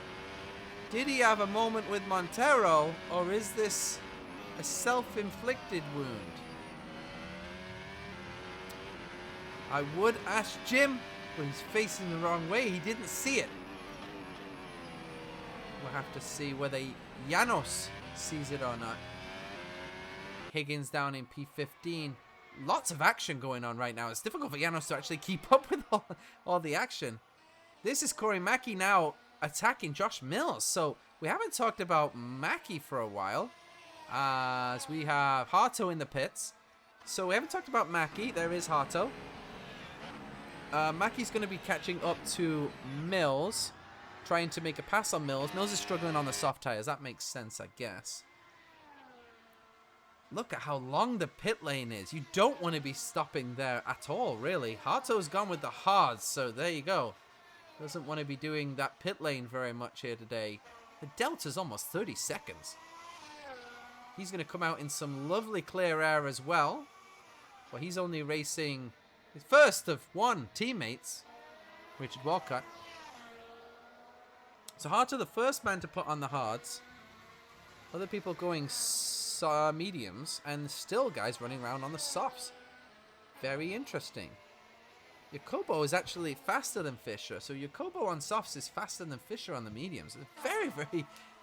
Did he have a moment with Montero, or is this a self-inflicted wound? I would ask Jim, but he's facing the wrong way. He didn't see it. We'll have to see whether Janos sees it or not. Higgins down in P15. Lots of action going on right now. It's difficult for Janos to actually keep up with all the action. This is Corey Mackey now attacking Josh Mills. So we haven't talked about Mackey for a while, as we have Harto in the pits. So we haven't talked about Mackey. There is Harto. Mackey's going to be catching up to Mills, trying to make a pass on Mills. Mills is struggling on the soft tires. That makes sense, I guess. Look at how long the pit lane is. You don't want to be stopping there at all, really. Harto's gone with the hards, so there you go. Doesn't want to be doing that pit lane very much here today. The delta's almost 30 seconds. He's going to come out in some lovely clear air as well. Well, he's only racing his first of one teammates, Richard Walcott. So Harto, the first man to put on the hards. Other people going mediums, and still guys running around on the softs. Very interesting. Jacobo is actually faster than Fisher. So Jacobo on softs is faster than Fisher on the mediums. Very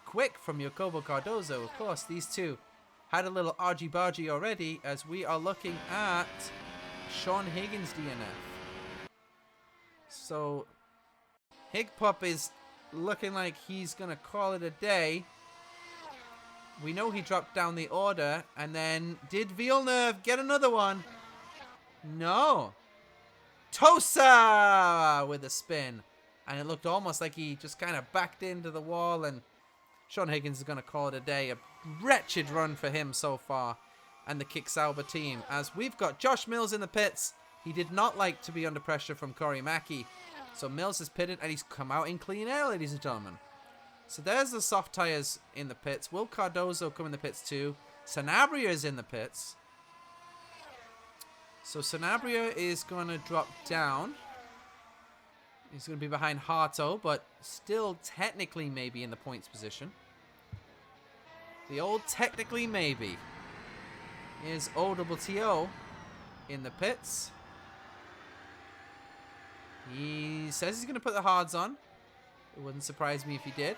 quick from Jacobo Cardozo. Of course, these two had a little argy-bargy already, as we are looking at Sean Higgins DNF. So Higpup is looking like he's going to call it a day. We know he dropped down the order. And then did Villeneuve get another one? No. Tosa with a spin. And it looked almost like he just kind of backed into the wall, and Sean Higgins is going to call it a day. A wretched run for him so far. And the Kick Sauber team, as we've got Josh Mills in the pits. He did not like to be under pressure from Corey Mackey. So Mills has pitted, and he's come out in clean air, ladies and gentlemen. So there's the soft tires in the pits. Will Cardozo come in the pits too? Sanabria is in the pits. So Sanabria is going to drop down. He's going to be behind Harto, but still technically maybe in the points position. The old technically maybe is OWTO in the pits. He says he's going to put the hards on. It wouldn't surprise me if he did.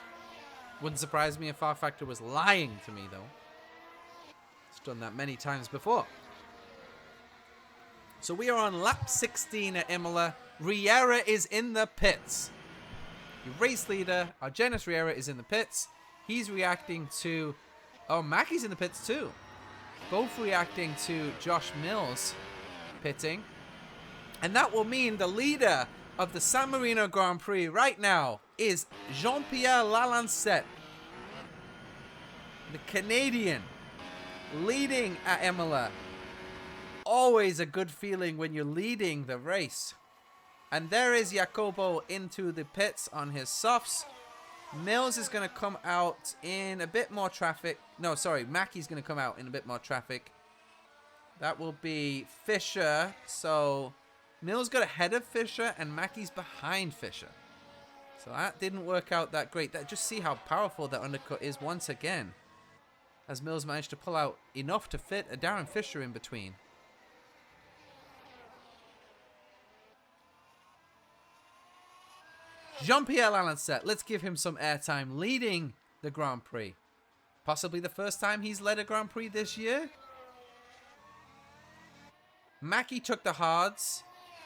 Wouldn't surprise me if R Factor was lying to me, though. He's done that many times before. So we are on lap 16 at Imola. Riera is in the pits. The race leader, our Janos Riera, is in the pits. He's reacting to... Oh, Mackey's in the pits too. Both reacting to Josh Mills pitting. And that will mean the leader of the San Marino Grand Prix right now is Jean-Pierre Lalancette, the Canadian, leading at Imola. Always a good feeling when you're leading the race. And there is Jacobo into the pits on his softs. Mills is going to come out in a bit more traffic. No, sorry, Mackey's going to come out in a bit more traffic. That will be Fisher. So Mills got ahead of Fisher, and Mackey's behind Fisher. So that didn't work out that great. Just see how powerful that undercut is once again, as Mills managed to pull out enough to fit a Darren Fisher in between. Jean-Pierre Lalancette, let's give him some airtime leading the Grand Prix. Possibly the first time he's led a Grand Prix this year. Mackie took the hards,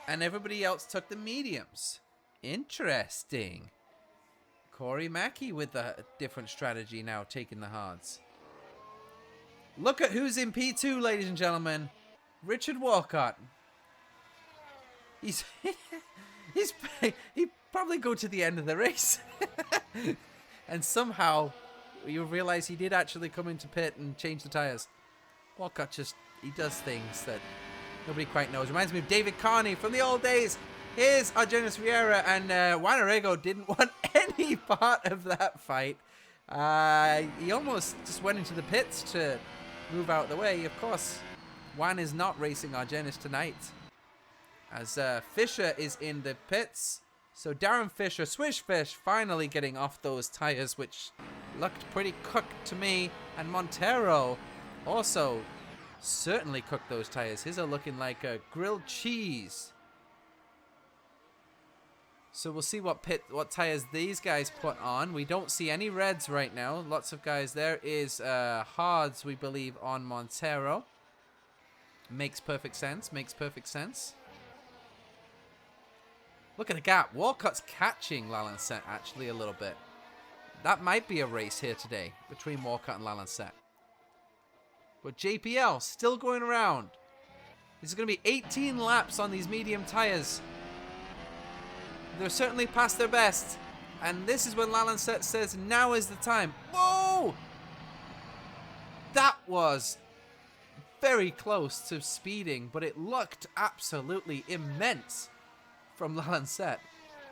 and everybody else took the mediums. Interesting. Corey Mackie with a different strategy now, taking the hards. Look at who's in P2, ladies and gentlemen. Richard Walcott. He'd probably go to the end of the race. And somehow, you realize he did actually come into pit and change the tires. Walcott he does things that nobody quite knows. Reminds me of David Carney from the old days. Here's our Janos Riera, and Juan Arrigo didn't want any part of that fight. He almost just went into the pits to move out of the way. Of course, Juan is not racing our Janos tonight, as Fisher is in the pits. So Darren Fisher, Swish Fish, finally getting off those tires, which looked pretty cooked to me. And Montero also certainly cooked those tires. His are looking like a grilled cheese. So we'll see what tires these guys put on. We don't see any reds right now. Lots of guys. There is hards, we believe, on Montero. Makes perfect sense. Makes perfect sense. Look at the gap. Walcott's catching Lalancette actually a little bit. That might be a race here today between Walcott and Lalancette. But JPL still going around. This is going to be 18 laps on these medium tires. They're certainly past their best. And this is when Lalancette says, now is the time. Whoa! That was very close to speeding, but it looked absolutely immense from Lalancette.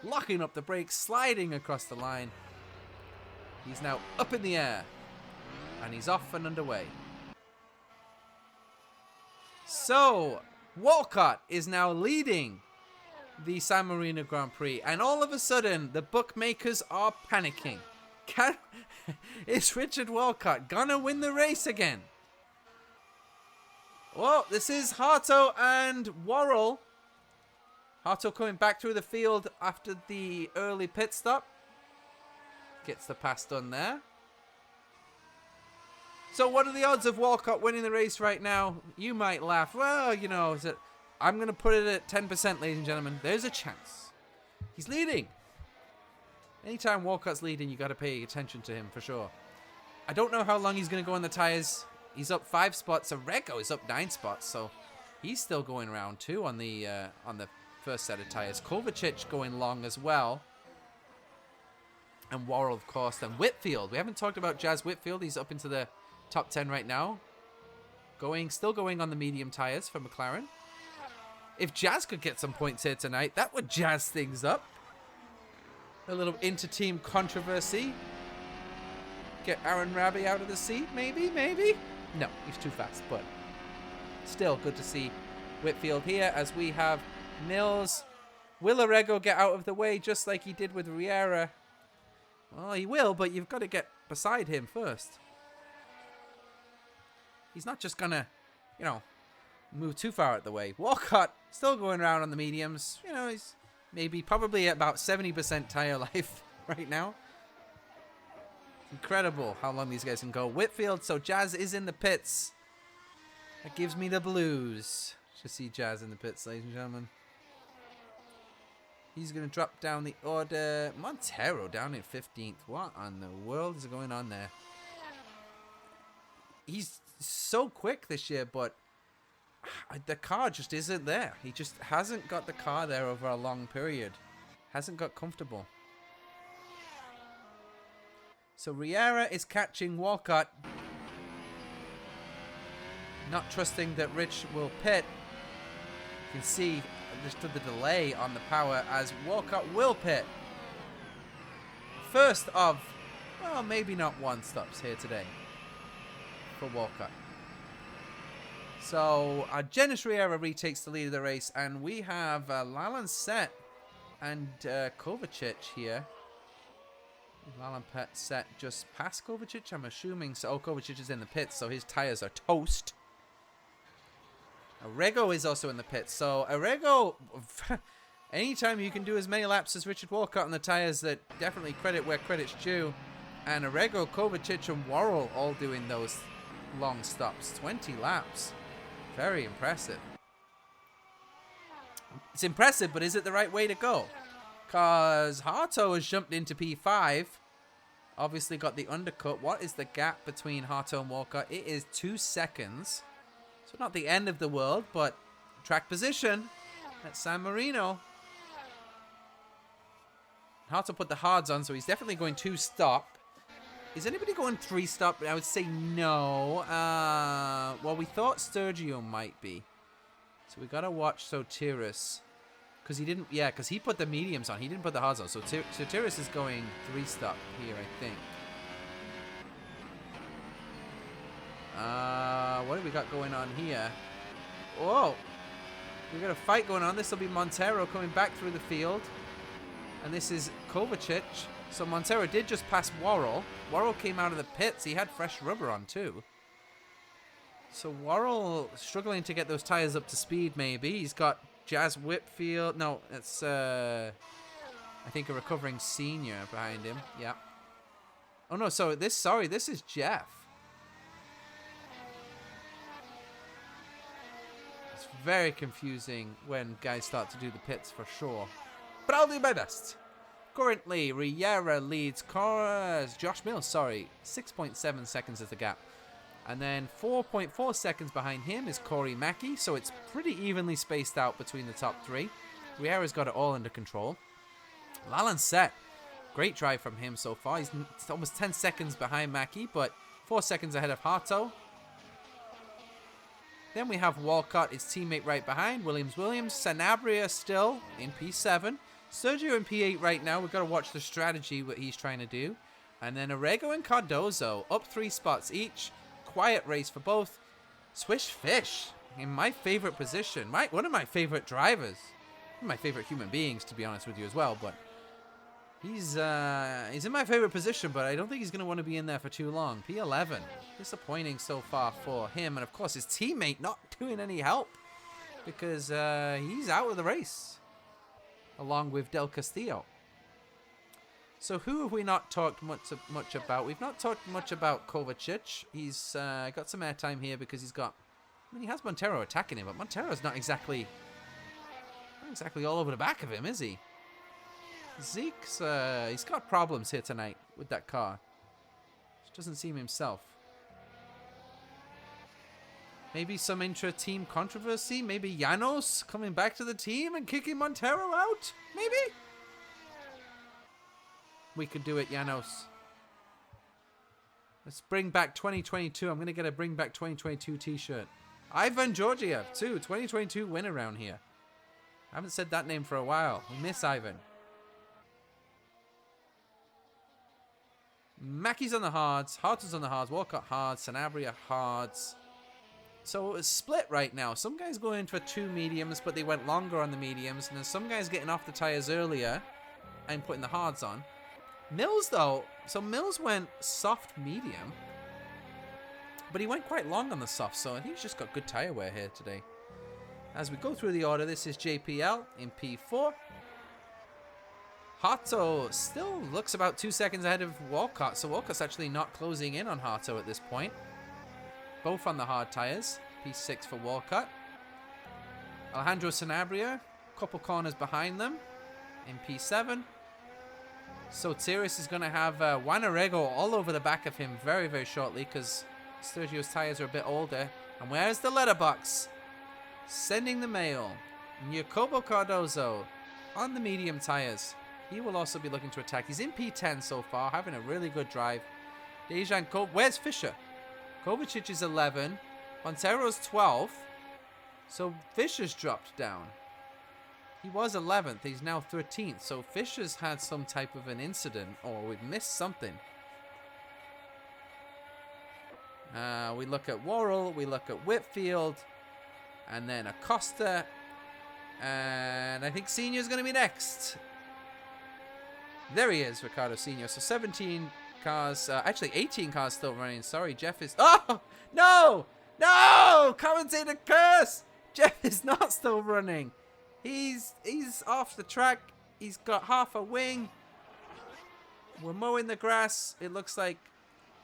Locking up the brakes, sliding across the line. He's now up in the air. And he's off and underway. So, Walcott is now leading the San Marino Grand Prix, and all of a sudden the bookmakers are panicking. Is Richard Walcott gonna win the race again? Well, this is Harto and Worrell. Harto coming back through the field after the early pit stop. Gets the pass done there. So what are the odds of Walcott winning the race right now? You might laugh. Well, you know, I'm going to put it at 10%, ladies and gentlemen. There's a chance. He's leading. Anytime Walcott's leading, you got to pay attention to him for sure. I don't know how long he's going to go on the tires. He's up 5 spots. Arrigo is up 9 spots, so he's still going around too on the first set of tires. Kovacic going long as well. And Worrell, of course. And Whitfield. We haven't talked about Jazz Whitfield. He's up into the top 10 right now. Still going on the medium tires for McLaren. If Jazz could get some points here tonight, that would jazz things up. A little inter-team controversy. Get Aaron Rabi out of the seat, maybe? No, he's too fast, but still good to see Whitfield here as we have Mills. Will Arrigo get out of the way just like he did with Riera? Well, he will, but you've got to get beside him first. He's not just going to, move too far out of the way. Walcott still going around on the mediums. He's probably at about 70% tire life right now. Incredible how long these guys can go. Whitfield, so Jazz is in the pits. That gives me the blues to see Jazz in the pits, ladies and gentlemen. He's going to drop down the order. Montero down in 15th. What on the world is going on there? He's so quick this year, but the car just isn't there. He just hasn't got the car there over a long period. Hasn't got comfortable. So Riera is catching Walcott. Not trusting that Rich will pit. You can see just the delay on the power as Walcott will pit. First of, well, maybe not one stops here today for Walcott. So Janos Riera retakes the lead of the race, and we have Lalancette and Kovacic here. Lalancette just past Kovacic, I'm assuming. So Kovacic is in the pits, so his tires are toast. Arrigo is also in the pits. So Arrigo Anytime you can do as many laps as Richard Walcott on the tires, that definitely credit where credit's due. And Arego, Kovacic, and Worrell all doing those long stops. 20 laps. Very impressive. It's impressive, but is it the right way to go? Because Harto has jumped into P5. Obviously got the undercut. What is the gap between Harto and Walcott? It is 2 seconds. So not the end of the world, but track position at San Marino. Harto put the hards on, so he's definitely going 2-stop. Is anybody going 3-stop? I would say no. Well, we thought Sergio might be. So we got to watch Sotiris. Because he didn't, yeah, because he put the mediums on. He didn't put the hards on. So Sotiris is going 3-stop here, I think. What do we got going on here? Whoa. We got a fight going on. This will be Montero coming back through the field. And this is Kovacic. So Montero did just pass Worrell. Worrell came out of the pits. He had fresh rubber on too. So Worrell struggling to get those tires up to speed maybe. He's got Jazz Whitfield. No, it's I think a recovering senior behind him. Yeah. Oh no, so this is Jeff. It's very confusing when guys start to do the pits for sure. But I'll do my best. Currently, Riera leads Josh Mills, 6.7 seconds is the gap. And then 4.4 seconds behind him is Corey Mackey, so it's pretty evenly spaced out between the top three. Riera's got it all under control. Lalan Set, great drive from him so far. He's almost 10 seconds behind Mackey, but 4 seconds ahead of Harto. Then we have Walcott, his teammate right behind. Williams. Sanabria still in P7. Sergio in P8 right now. We've got to watch the strategy, what he's trying to do. And then Arego and Cardozo up 3 spots each. Quiet race for both. Swish Fish in my favorite position. One of my favorite drivers. One of my favorite human beings, to be honest with you as well. But he's in my favorite position, but I don't think he's going to want to be in there for too long. P11. Disappointing so far for him. And of course, his teammate not doing any help because he's out of the race, along with Del Castillo. So who have we not talked much about? We've not talked much about Kovacic. He's got some airtime here because he has Montero attacking him, but Montero's not exactly all over the back of him, is he? Zeke's, he's got problems here tonight with that car. Just doesn't seem himself. Maybe some intra-team controversy. Maybe Janos coming back to the team and kicking Montero out. Maybe. We could do it, Janos. Let's bring back 2022. I'm going to get a bring back 2022 t-shirt. Ivan Georgiev, too. 2022 win around here. I haven't said that name for a while. We miss Ivan. Mackey's on the hards. Harto's on the hards. Walcott hards. Sanabria hards. So it's split right now. Some guys going for 2 mediums, but they went longer on the mediums. And then some guys getting off the tires earlier and putting the hards on. Mills, though. So Mills went soft medium. But he went quite long on the soft. So I think he's just got good tire wear here today. As we go through the order, this is JPL in P4. Harto still looks about 2 seconds ahead of Walcott. So Walcott's actually not closing in on Harto at this point. Both on the hard tires. P6 for Walcott. Alejandro Sanabria, couple corners behind them in P7. Sotiris is going to have Juan Arego all over the back of him very, very shortly because Sergio's tires are a bit older. And where's the letterbox? Sending the mail. Jacobo Cardozo on the medium tires. He will also be looking to attack. He's in P10 so far, having a really good drive. Dejan where's Fischer? Kovacic is 11. Montero's 12th. So Fischer's dropped down. He was 11th. He's now 13th. So Fischer's had some type of an incident, or we've missed something. We look at Worrell. We look at Whitfield. And then Acosta. And I think Senior's going to be next. There he is, Ricardo Senior. So 17 cars. Actually, 18 cars still running. Sorry, Jeff is... Oh! No! No! Commentator curse! Jeff is not still running. He's off the track. He's got half a wing. We're mowing the grass. It looks like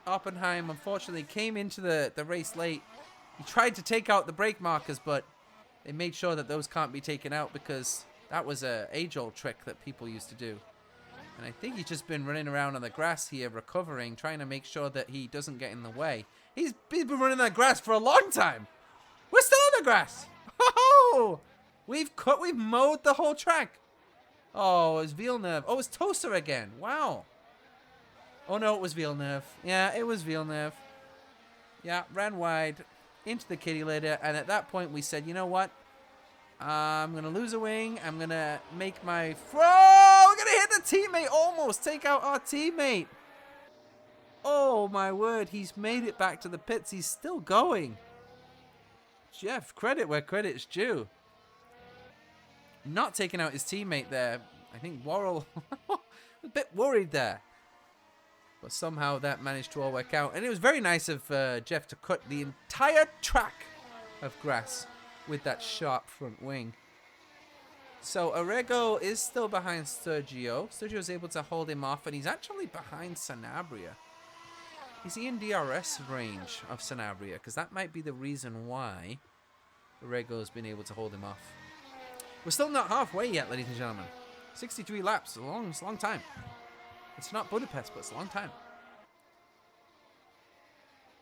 Oppenheim unfortunately came into the race late. He tried to take out the brake markers, but they made sure that those can't be taken out because that was a age-old trick that people used to do. And I think he's just been running around on the grass here, recovering, trying to make sure that he doesn't get in the way. He's been running on the grass for a long time. We're still on the grass. Oh, we've mowed the whole track. Oh, it's Villeneuve. Oh, it's Tosa again. Wow. Oh no, it was Villeneuve. Yeah, it was Villeneuve. Yeah, ran wide into the kitty litter, and at that point we said, you know what? I'm gonna lose a wing. I'm gonna make my we're gonna hit the teammate, almost take out our teammate. Oh my word, he's made it back to the pits. He's still going. Jeff, credit where credit's due. Not taking out his teammate there. I think Worrell a bit worried there. But somehow that managed to all work out. And it was very nice of Jeff to cut the entire track of grass with that sharp front wing. So Arrigo is still behind Sergio. Sergio's able to hold him off, and he's actually behind Sanabria. Is he in DRS range of Sanabria? Because that might be the reason why Arrigo's been able to hold him off. We're still not halfway yet, ladies and gentlemen. 63 laps, it's a long time. It's not Budapest, but it's a long time.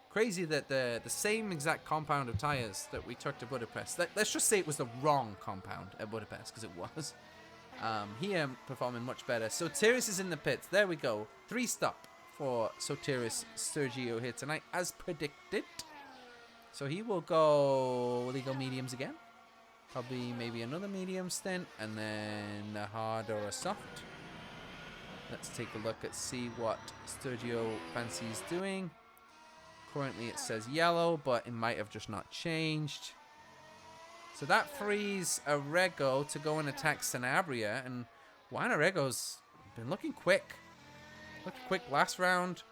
Crazy that the same exact compound of tires that we took to Budapest. Let's just say it was the wrong compound at Budapest, because it was. Here, performing much better. Sotiris is in the pits. There we go. 3-stop for Sotiris Sergio here tonight, as predicted. So he will go... Will he go mediums again? Probably maybe another medium stint, and then a hard or a soft. Let's take a look at see what Sergio fancies doing. Currently it says yellow, but it might have just not changed. So that frees Arrigo to go and attack Sanabria, and Juan Arrigo's been looking quick. Looked quick last round.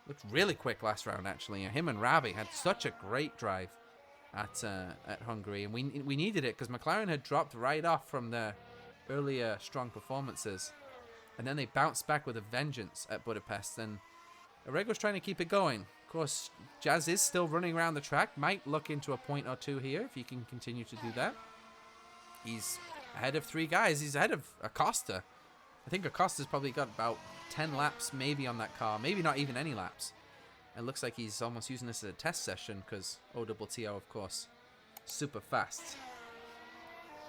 Looked really quick last round, actually. Him and Ravi had such a great drive at Hungary, and we needed it because McLaren had dropped right off from their earlier strong performances. And then they bounced back with a vengeance at Budapest, and Arrigo's trying to keep it going. Of course, Jazz is still running around the track. Might look into a point or two here if he can continue to do that. He's ahead of 3 guys. He's ahead of Acosta. I think Acosta's probably got about 10 laps maybe on that car. Maybe not even any laps. It looks like he's almost using this as a test session because OTTO, of course, super fast.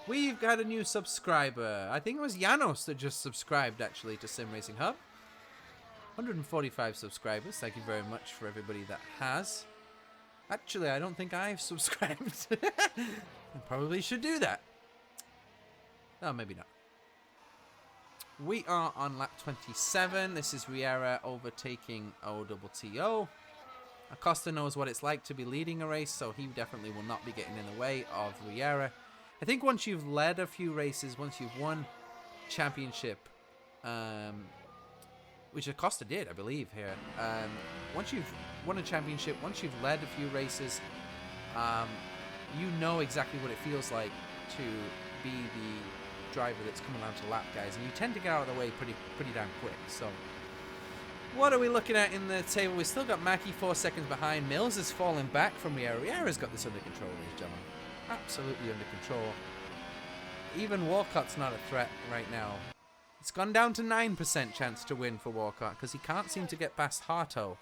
We've got a new subscriber. I think it was Janos that just subscribed, actually, to SimRacingHub. 145 subscribers. Thank you very much for everybody that has. Actually, I don't think I've subscribed. I probably should do that. Oh, maybe not. We are on lap 27. This is Riera overtaking OTTO. Acosta knows what it's like to be leading a race, so he definitely will not be getting in the way of Riera. I think once you've led a few races, once you've won championship, which Acosta did, I believe, here. Once you've won a championship, once you've led a few races, you know exactly what it feels like to be the driver that's coming around to lap guys, and you tend to get out of the way pretty damn quick. So what are we looking at in the table? We've still got Mackie 4 seconds behind. Mills is falling back from Riera. Riera's got this under control, ladies and gentlemen. Absolutely under control. Even Walcott's not a threat right now. It's gone down to 9% chance to win for Walcott because he can't seem to get past Harto.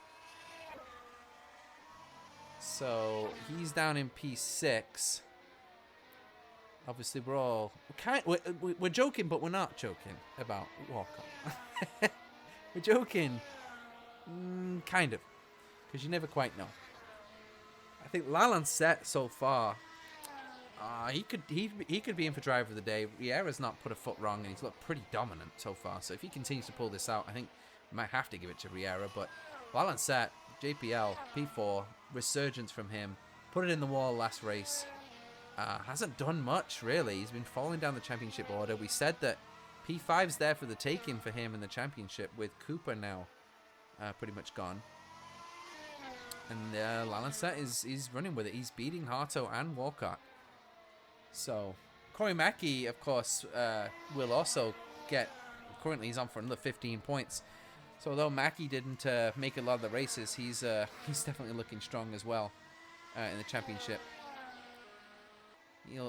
So he's down in P6. Obviously, we're joking, but we're not joking about Walcott. We're joking, kind of, because you never quite know. I think Lalancet so far, he could be in for driver of the day. Riera's not put a foot wrong, and he's looked pretty dominant so far. So if he continues to pull this out, I think we might have to give it to Riera. But Lalancet, JPL, P4, resurgence from him. Put it in the wall last race. Hasn't done much, really. He's been falling down the championship order. We said that P5's there for the taking for him in the championship, with Cooper now pretty much gone. And Lalancet is running with it. He's beating Harto and Walcott. So Corey Mackey, of course, will also get... Currently, he's on for another 15 points. So although Mackey didn't make a lot of the races, he's definitely looking strong as well in the championship.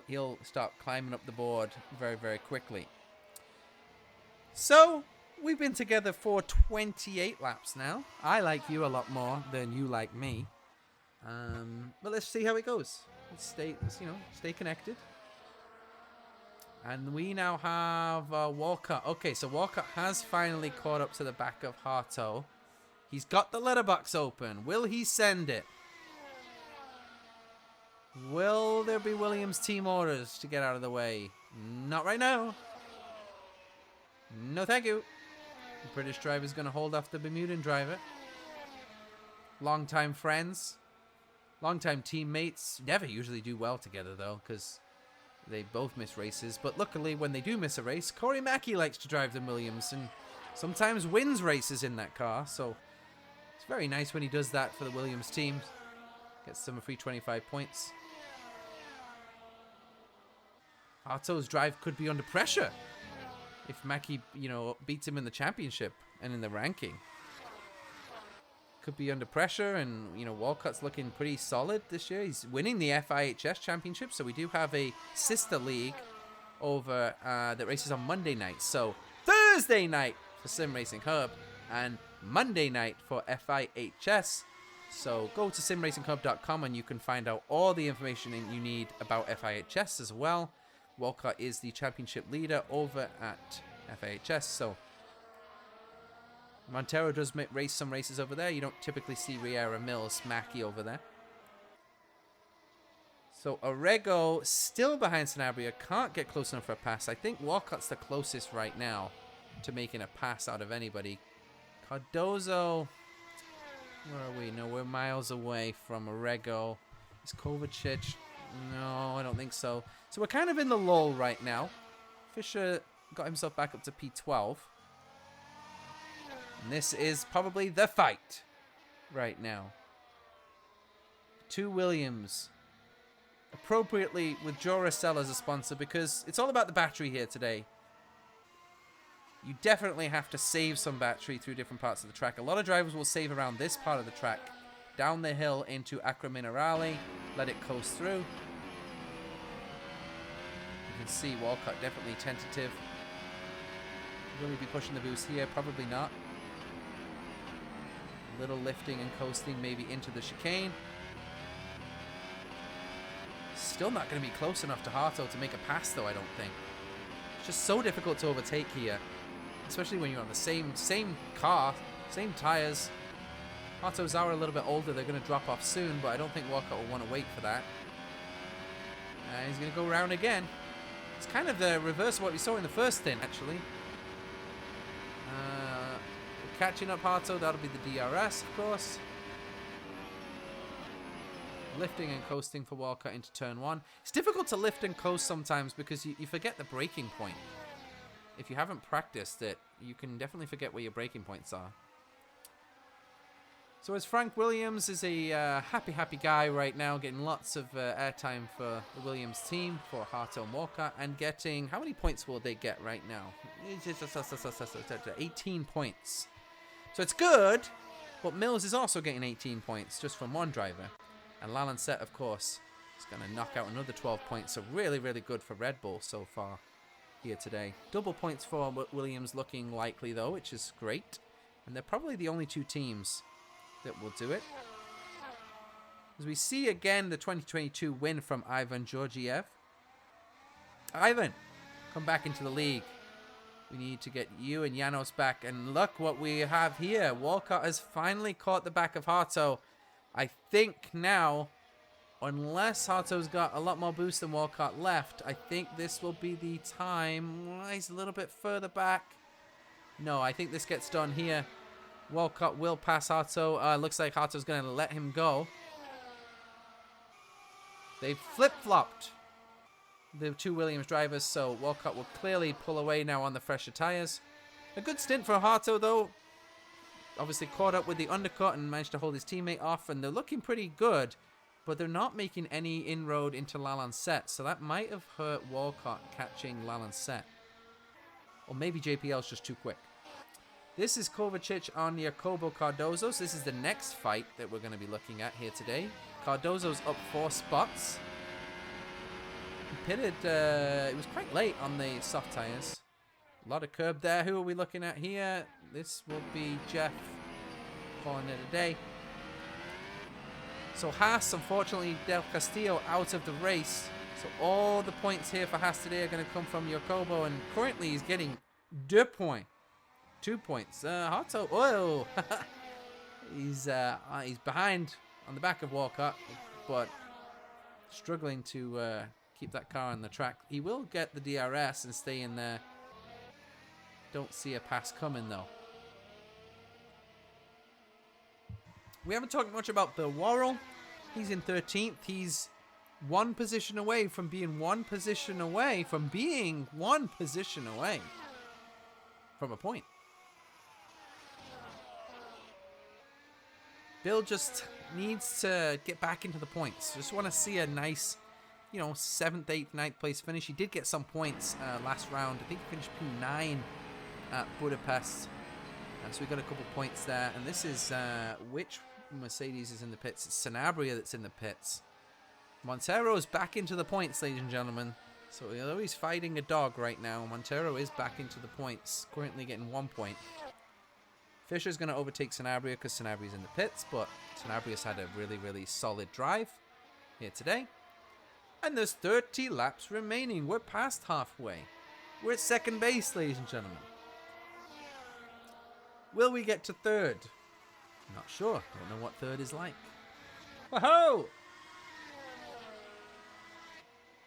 He'll start climbing up the board very, very quickly. So we've been together for 28 laps now. I like you a lot more than you like me. But let's see how it goes. Let's stay connected. And we now have Walcott. Okay, so Walcott has finally caught up to the back of Harto. He's got the letterbox open. Will he send it? Will there be Williams team orders to get out of the way? Not right now. No, thank you. The British driver's going to hold off the Bermudan driver. Long-time friends. Long-time teammates. Never usually do well together, though, because they both miss races. But luckily, when they do miss a race, Corey Mackey likes to drive the Williams and sometimes wins races in that car. So it's very nice when he does that for the Williams team. Gets them a free 25 points. Harto's drive could be under pressure if Mackey, beats him in the championship and in the ranking. Could be under pressure, and Walcott's looking pretty solid this year. He's winning the FIHS championship, so we do have a sister league over that races on Monday night. So Thursday night for SimRacingHub and Monday night for FIHS. So go to simracinghub.com and you can find out all the information you need about FIHS as well. Walcott is the championship leader over at FIHS, so Montero does race some races over there. You don't typically see Riera, Mills, Mackey over there. So Orrego still behind Sanabria. Can't get close enough for a pass. I think Walcott's the closest right now to making a pass out of anybody. Cardozo, where are we? No, we're miles away from Orrego. Is Kovacic? No, I don't think so. So we're kind of in the lull right now. Fisher got himself back up to P12. And this is probably the fight right now. Two Williams. Appropriately with Duracell as a sponsor, because it's all about the battery here today. You definitely have to save some battery through different parts of the track. A lot of drivers will save around this part of the track. Down the hill into Acqua Minerale. Let it coast through. You can see Walcott definitely tentative. Will he be pushing the boost here? Probably not. A little lifting and coasting maybe into the chicane. Still not going to be close enough to Harto to make a pass though, I don't think. It's just so difficult to overtake here. Especially when you're on the same car, same tires. Harto's are a little bit older, they're going to drop off soon, but I don't think Walcott will want to wait for that. He's going to go around again. It's kind of the reverse of what we saw in the first stint, actually. Catching up Harto, that'll be the DRS, of course. Lifting and coasting for Walcott into turn one. It's difficult to lift and coast sometimes because you forget the braking point. If you haven't practiced it, you can definitely forget where your braking points are. So as Frank Williams is a happy guy right now, getting lots of airtime for the Williams team, for Harto and Walcott, and getting... How many points will they get right now? 18 points. So it's good, but Mills is also getting 18 points just from one driver. And Lalancet, of course, is going to knock out another 12 points. So really, really good for Red Bull so far here today. Double points for Williams looking likely, though, which is great. And they're probably the only two teams that will do it. As we see again the 2022 win from Ivan Georgiev. Ivan, come back into the league. We need to get you and Janos back. And look what we have here. Walcott has finally caught the back of Harto. I think now, unless Harto's got a lot more boost than Walcott left, I think this will be the time. He's a little bit further back. No, I think this gets done here. Walcott will pass Harto. Looks like Harto's going to let him go. They've flip-flopped the two Williams drivers, so Walcott will clearly pull away now on the fresher tires. A good stint for Harto, though. Obviously caught up with the undercut and managed to hold his teammate off, and they're looking pretty good but they're not making any inroad into Lalancette, so that might have hurt Walcott catching Lalancette. Or maybe JPL's just too quick. This is Kovacic on Jacopo Cardozo. So this is the next fight that we're going to be looking at here today. Cardozo's up 4 spots. He pitted, it was quite late on the soft tires. A lot of curb there. Who are we looking at here? This will be Jeff calling it a day. So Haas, unfortunately, Del Castillo out of the race. So all the points here for Haas today are going to come from Jacopo, and currently he's getting 2 points. 2 points. Hotto, oh, he's behind on the back of Walcott, but struggling to keep that car on the track. He will get the DRS and stay in there. Don't see a pass coming though. We haven't talked much about Bill Worrell. He's in 13th. He's 1 position away from being 1 position away from being 1 position away from a point. Bill just needs to get back into the points. Just want to see a nice, 7th, 8th, 9th place finish. He did get some points last round. I think he finished P9 at Budapest. So we got a couple points there. And this is which Mercedes is in the pits? It's Sanabria that's in the pits. Montero's back into the points, ladies and gentlemen. So although he's fighting a dog right now, Montero is back into the points. Currently getting 1 point. Fisher's going to overtake Sanabria because Sanabria's in the pits, but Sanabria's had a really, really solid drive here today. And there's 30 laps remaining. We're past halfway. We're at 2nd base, ladies and gentlemen. Will we get to 3rd? Not sure. Don't know what 3rd is like. Whoa!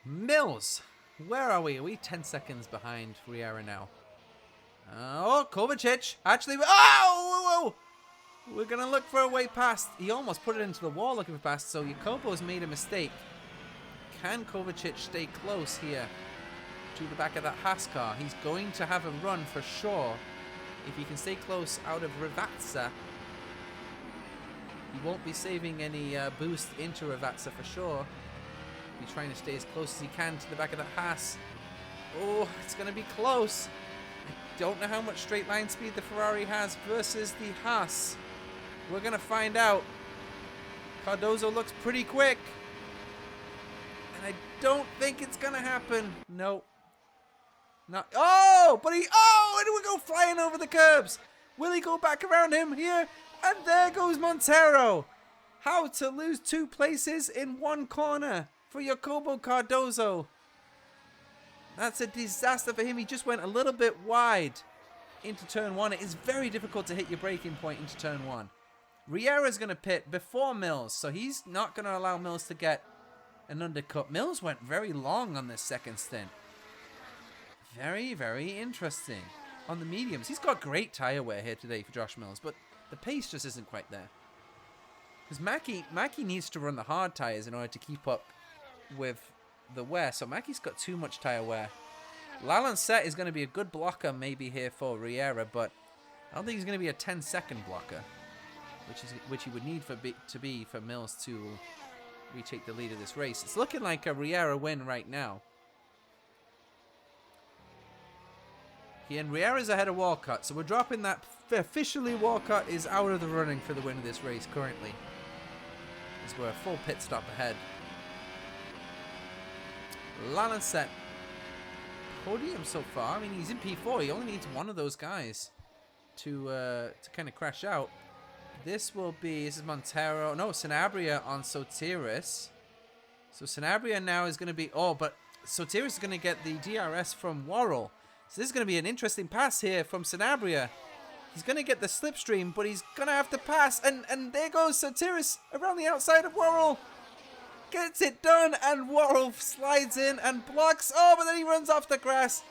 Mills. Where are we? Are we 10 seconds behind Riera now? Oh, Kovacic. Actually, oh! Whoa. We're going to look for a way past. He almost put it into the wall looking for past, so Jacopo's made a mistake. Can Kovacic stay close here to the back of that Haas car? He's going to have a run for sure. If he can stay close out of Ravazza, he won't be saving any boost into Ravazza for sure. He'll be trying to stay as close as he can to the back of that Haas. Oh, it's going to be close. I don't know how much straight line speed the Ferrari has versus the Haas. We're going to find out. Cardozo looks pretty quick. And I don't think it's going to happen. Nope. Not. Oh, but he. Oh, and we go flying over the curbs. Will he go back around him here? And there goes Montero. How to lose 2 places in 1 corner for Jacopo Cardozo. That's a disaster for him. He just went a little bit wide into turn 1. It is very difficult to hit your braking point into turn 1. Riera's going to pit before Mills, so he's not going to allow Mills to get an undercut. Mills went very long on this 2nd stint. Very, very interesting. On the mediums, he's got great tyre wear here today for Josh Mills, but the pace just isn't quite there. Because Mackie needs to run the hard tyres in order to keep up with the wear, so Mackie's got too much tyre wear. Lalancette is going to be a good blocker maybe here for Riera, but I don't think he's going to be a 10-second blocker, which he would need for Mills to retake the lead of this race. It's looking like a Riera win right now. And Riera's ahead of Walcott, so we're dropping that. Officially, Walcott is out of the running for the win of this race currently, as we're a full pit stop ahead. Lalancette, podium so far. I mean, he's in P4. He only needs one of those guys to kind of crash out. This is Montero. No, Sanabria on Sotiris. So Sanabria now is going to be. Oh, but Sotiris is going to get the DRS from Worrell. So this is going to be an interesting pass here from Sanabria. He's going to get the slipstream, but he's going to have to pass. And there goes Sotiris around the outside of Worrell. Gets it done, and Worrell slides in and blocks. Oh, but then he runs off the grass.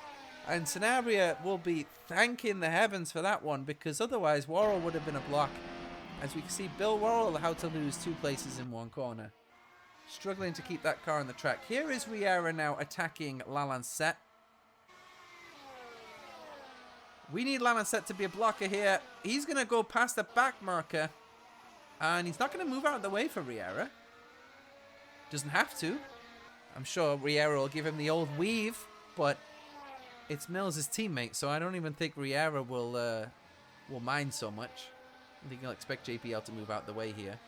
And Sanabria will be thanking the heavens for that one, because otherwise Worrell would have been a block. As we can see, Bill Worrell how to lose 2 places in 1 corner. Struggling to keep that car on the track. Here is Riera now attacking Lalancette. We need Lalancette to be a blocker here. He's going to go past the back marker. And he's not going to move out of the way for Riera. Doesn't have to. I'm sure Riera will give him the old weave, but it's Mills' teammate, so I don't even think Riera will mind so much. I think he'll expect JPL to move out the way here.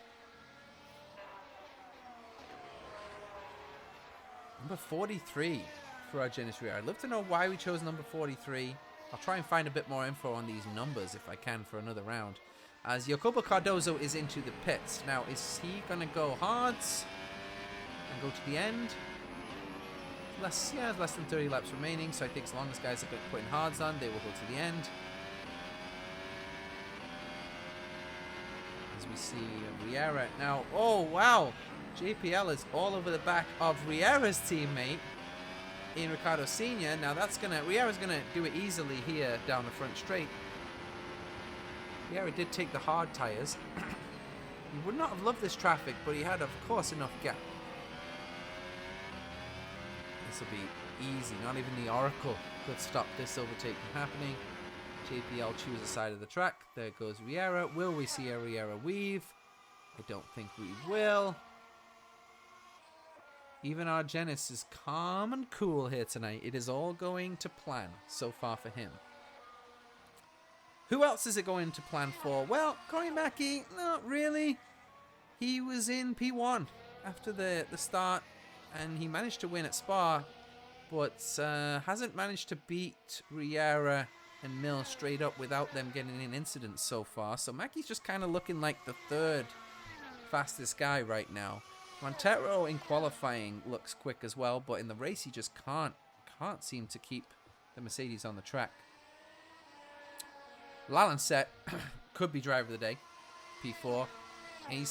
Number 43 for our Janos Riera. I'd love to know why we chose number 43. I'll try and find a bit more info on these numbers if I can for another round. As Jacopo Cardozo is into the pits. Now, is he going to go hards and go to the end? Less than 30 laps remaining, so I think as long as guys are putting hards on, they will go to the end. As we see Riera now. Oh, wow! JPL is all over the back of Riera's teammate in Ricardo Senior. Now Riera's gonna do it easily here down the front straight. Riera did take the hard tires. He would not have loved this traffic, but he had, of course, enough gap. This will be easy. Not even the Oracle could stop this overtake from happening. JPL chooses the side of the track. There goes Riera. Will we see a Riera weave? I don't think we will. Even our Janos is calm and cool here tonight. It is all going to plan so far for him. Who else is it going to plan for? Well, Corey Mackey, not really. He was in P1 after the start, and he managed to win at Spa, but hasn't managed to beat Riera and Mill straight up without them getting in incidents so far. So Mackey's just kind of looking like the third fastest guy right now. Montero in qualifying looks quick as well, but in the race he just can't seem to keep the Mercedes on the track. Lalancet could be driver of the day, P4. And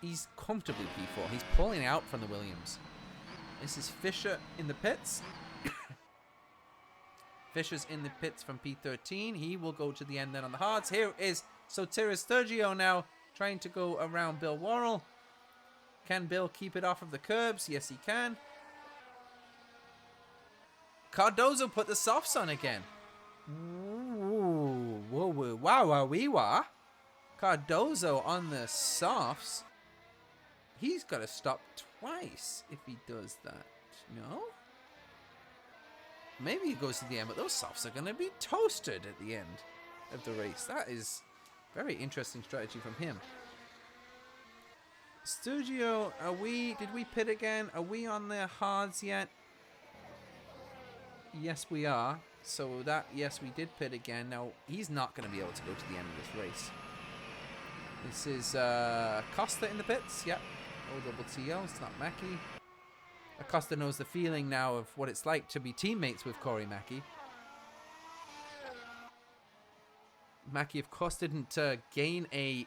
he's comfortably P4. He's pulling out from the Williams. This is Fisher in the pits. Fisher's in the pits from P13. He will go to the end then on the hards. Here is Sotiris Sturgio now trying to go around Bill Worrell. Can Bill keep it off of the curbs? Yes, he can. Cardozo put the softs on again. Ooh, whoa, whoa, wow, wee wah. Cardozo on the softs. He's got to stop twice if he does that. No? Maybe he goes to the end, but those softs are going to be toasted at the end of the race. That is very interesting strategy from him. Sturgio, did we pit again? Are we on the hards yet? Yes, we are. So yes, we did pit again. Now, he's not going to be able to go to the end of this race. This is Acosta in the pits. Yep. OTTO. It's not Mackey. Acosta knows the feeling now of what it's like to be teammates with Corey Mackey. Mackey, of course, didn't gain a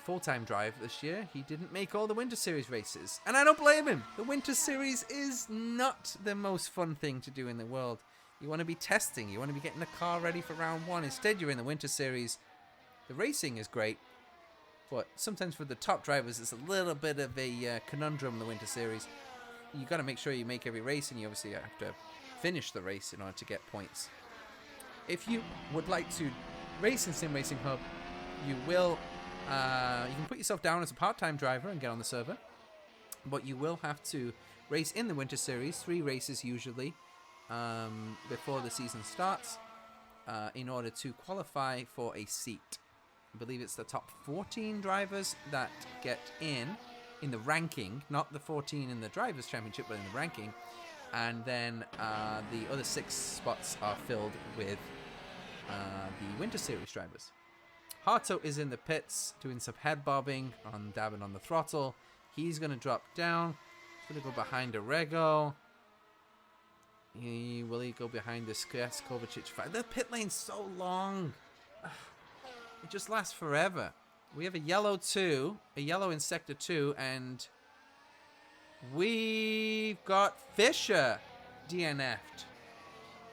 full-time drive this year. He didn't make all the Winter Series races. And I don't blame him. The Winter Series is not the most fun thing to do in the world. You want to be testing. You want to be getting the car ready for round one. Instead, you're in the Winter Series. The racing is great. But sometimes for the top drivers, it's a little bit of a conundrum in the Winter Series. You got to make sure you make every race, and you obviously have to finish the race in order to get points. If you would like to race in SimRacingHub, you will. You can put yourself down as a part-time driver and get on the server, but you will have to race in the Winter Series, 3 races usually, before the season starts, in order to qualify for a seat. I believe it's the top 14 drivers that get in the ranking, not the 14 in the Drivers' Championship, but in the ranking. And then the other 6 spots are filled with the Winter Series drivers. Harto is in the pits doing some head bobbing, dabbing on the throttle. He's going to drop down. He's going to go behind Arego. Will he go behind the Skres Kovacic? The pit lane's so long. It just lasts forever. We have a yellow in sector 2, and we've got Fisher DNF'd.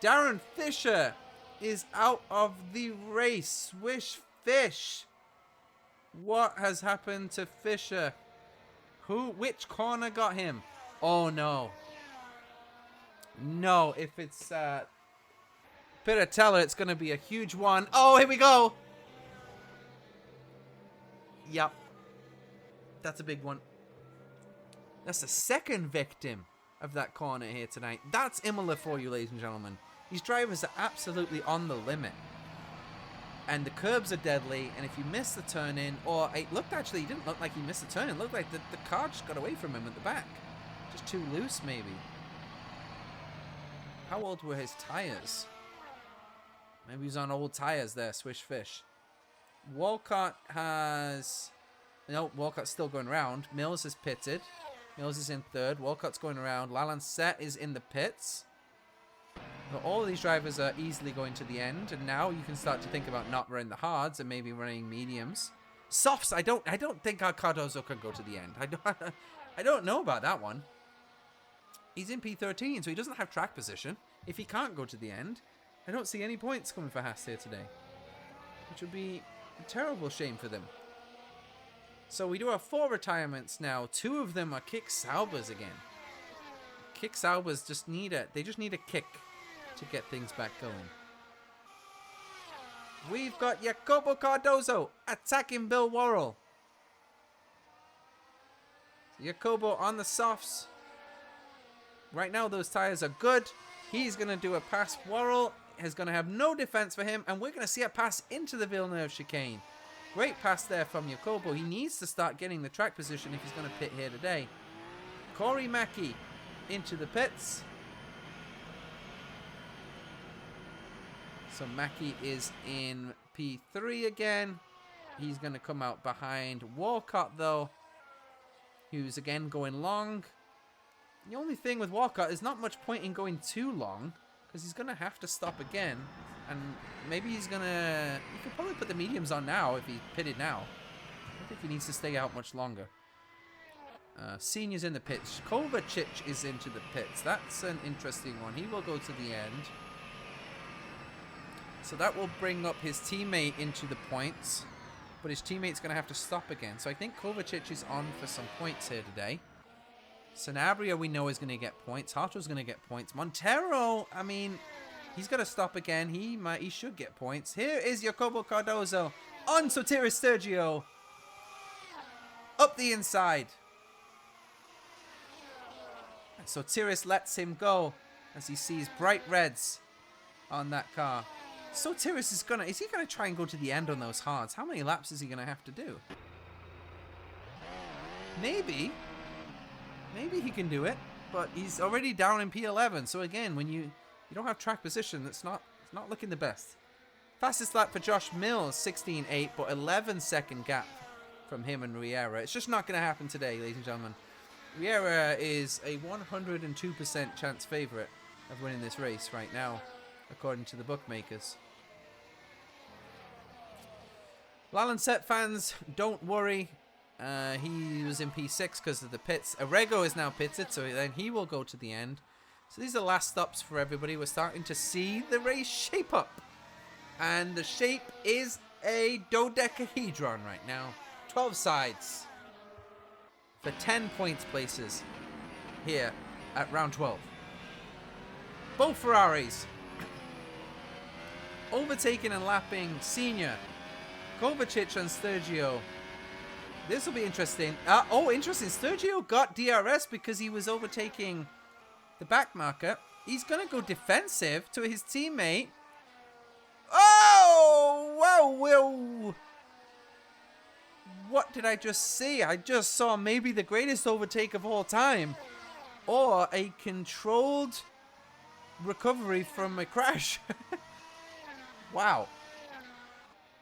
Darren Fisher is out of the race. Swish fish. What has happened to Fisher? Which corner got him? Oh no. No, if it's Piratella, it's going to be a huge one. Oh, here we go. Yep. That's a big one. That's the second victim of that corner here tonight. That's Imola for you, ladies and gentlemen. These drivers are absolutely on the limit. And the curbs are deadly, and if you miss the turn-in, or it looked actually, it didn't look like he missed the turn-in. It looked like the car just got away from him at the back. Just too loose, maybe. How old were his tires? Maybe he's on old tires there, swish fish. Walcott has... No, Walcott's still going around. Mills is pitted. Mills is in third. Walcott's going around. Lalancette is in the pits. But all of these drivers are easily going to the end, and now you can start to think about not running the hards and maybe running mediums. Softs, I don't think our Cardozo can go to the end. I don't know about that one. He's in P13, so he doesn't have track position. If he can't go to the end, I don't see any points coming for Haas here today, which would be a terrible shame for them. So we do have 4 retirements now. 2 of them are kick Saubers again. Kick Saubers just need a kick to get things back going. We've got Jacopo Cardozo attacking Bill Worrell. Jacopo on the softs. Right now those tires are good. He's going to do a pass. Worrell is going to have no defense for him, and we're going to see a pass into the Villeneuve chicane. Great pass there from Jacopo. He needs to start getting the track position if he's going to pit here today. Corey Mackey into the pits. So Mackey is in P3 again. He's going to come out behind Walcott, though, who's again going long. The only thing with Walcott is not much point in going too long, because he's going to have to stop again. And maybe he's going to... He could probably put the mediums on now if he pitted now. I don't think he needs to stay out much longer. Senior's in the pits. Kovacic is into the pits. That's an interesting one. He will go to the end. So that will bring up his teammate into the points. But his teammate's going to have to stop again. So I think Kovacic is on for some points here today. Sanabria we know is going to get points. Hartley's going to get points. Montero, I mean, he's got to stop again. He should get points. Here is Jacopo Cardozo on Sotiris Sergio. Up the inside. And Sotiris lets him go as he sees bright reds on that car. Sotiris is he gonna try and go to the end on those hards? How many laps is he gonna have to do? Maybe he can do it, but he's already down in P11. So again, when you don't have track position, it's not looking the best. Fastest lap for Josh Mills, 16.8, but 11-second gap from him and Riera. It's just not gonna happen today, ladies and gentlemen. Riera is a 102% chance favorite of winning this race right now, according to the bookmakers. Lalancette fans, don't worry. He was in P6 because of the pits. Arego is now pitted, so then he will go to the end. So these are the last stops for everybody. We're starting to see the race shape up. And the shape is a dodecahedron right now. 12 sides for 10 points places here at round 12. Both Ferraris overtaking and lapping Senior, Kovacic and Sergio. This will be interesting. Interesting. Sergio got DRS because he was overtaking the back marker. He's going to go defensive to his teammate. Oh! Whoa! What did I just see? I just saw maybe the greatest overtake of all time. Or a controlled recovery from a crash. Wow.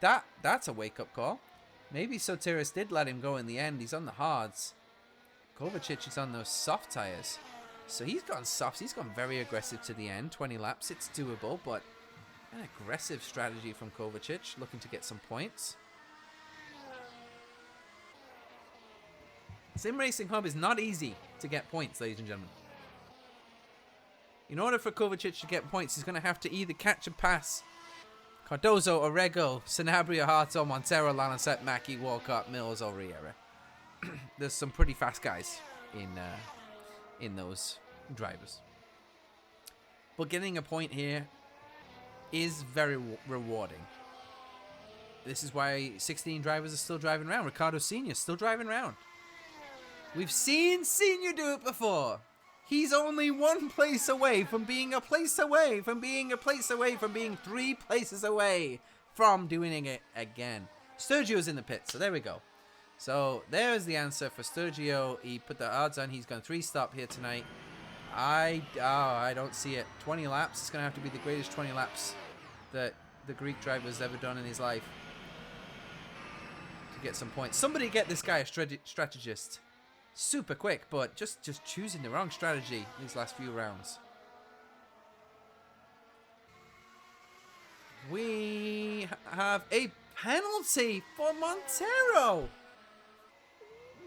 That's a wake-up call. Maybe Sotiris did let him go in the end. He's on the hards. Kovacic is on those soft tires. So he's gone softs. He's gone very aggressive to the end. 20 laps. It's doable, but an aggressive strategy from Kovacic, looking to get some points. SimRacingHub is not easy to get points, ladies and gentlemen. In order for Kovacic to get points, he's going to have to either catch a pass Cardozo, Arego, Sanabria, Harto, Montero, Lalancette, Mackey, Walcott, Mills, or Riera. There's some pretty fast guys in those drivers. But getting a point here is very rewarding. This is why 16 drivers are still driving around. Ricardo Sr. is still driving around. We've seen you do it before. He's only one place away from being a place away from being a place away from being 3 places away from doing it again. Sturgio's in the pit, so there we go. So there's the answer for Sturgio. He put the odds on. He's going 3-stop here tonight. I don't see it. 20 laps. It's going to have to be the greatest 20 laps that the Greek driver's ever done in his life to get some points. Somebody get this guy a strategist. Super quick, but just choosing the wrong strategy these last few rounds. We have a penalty for Montero.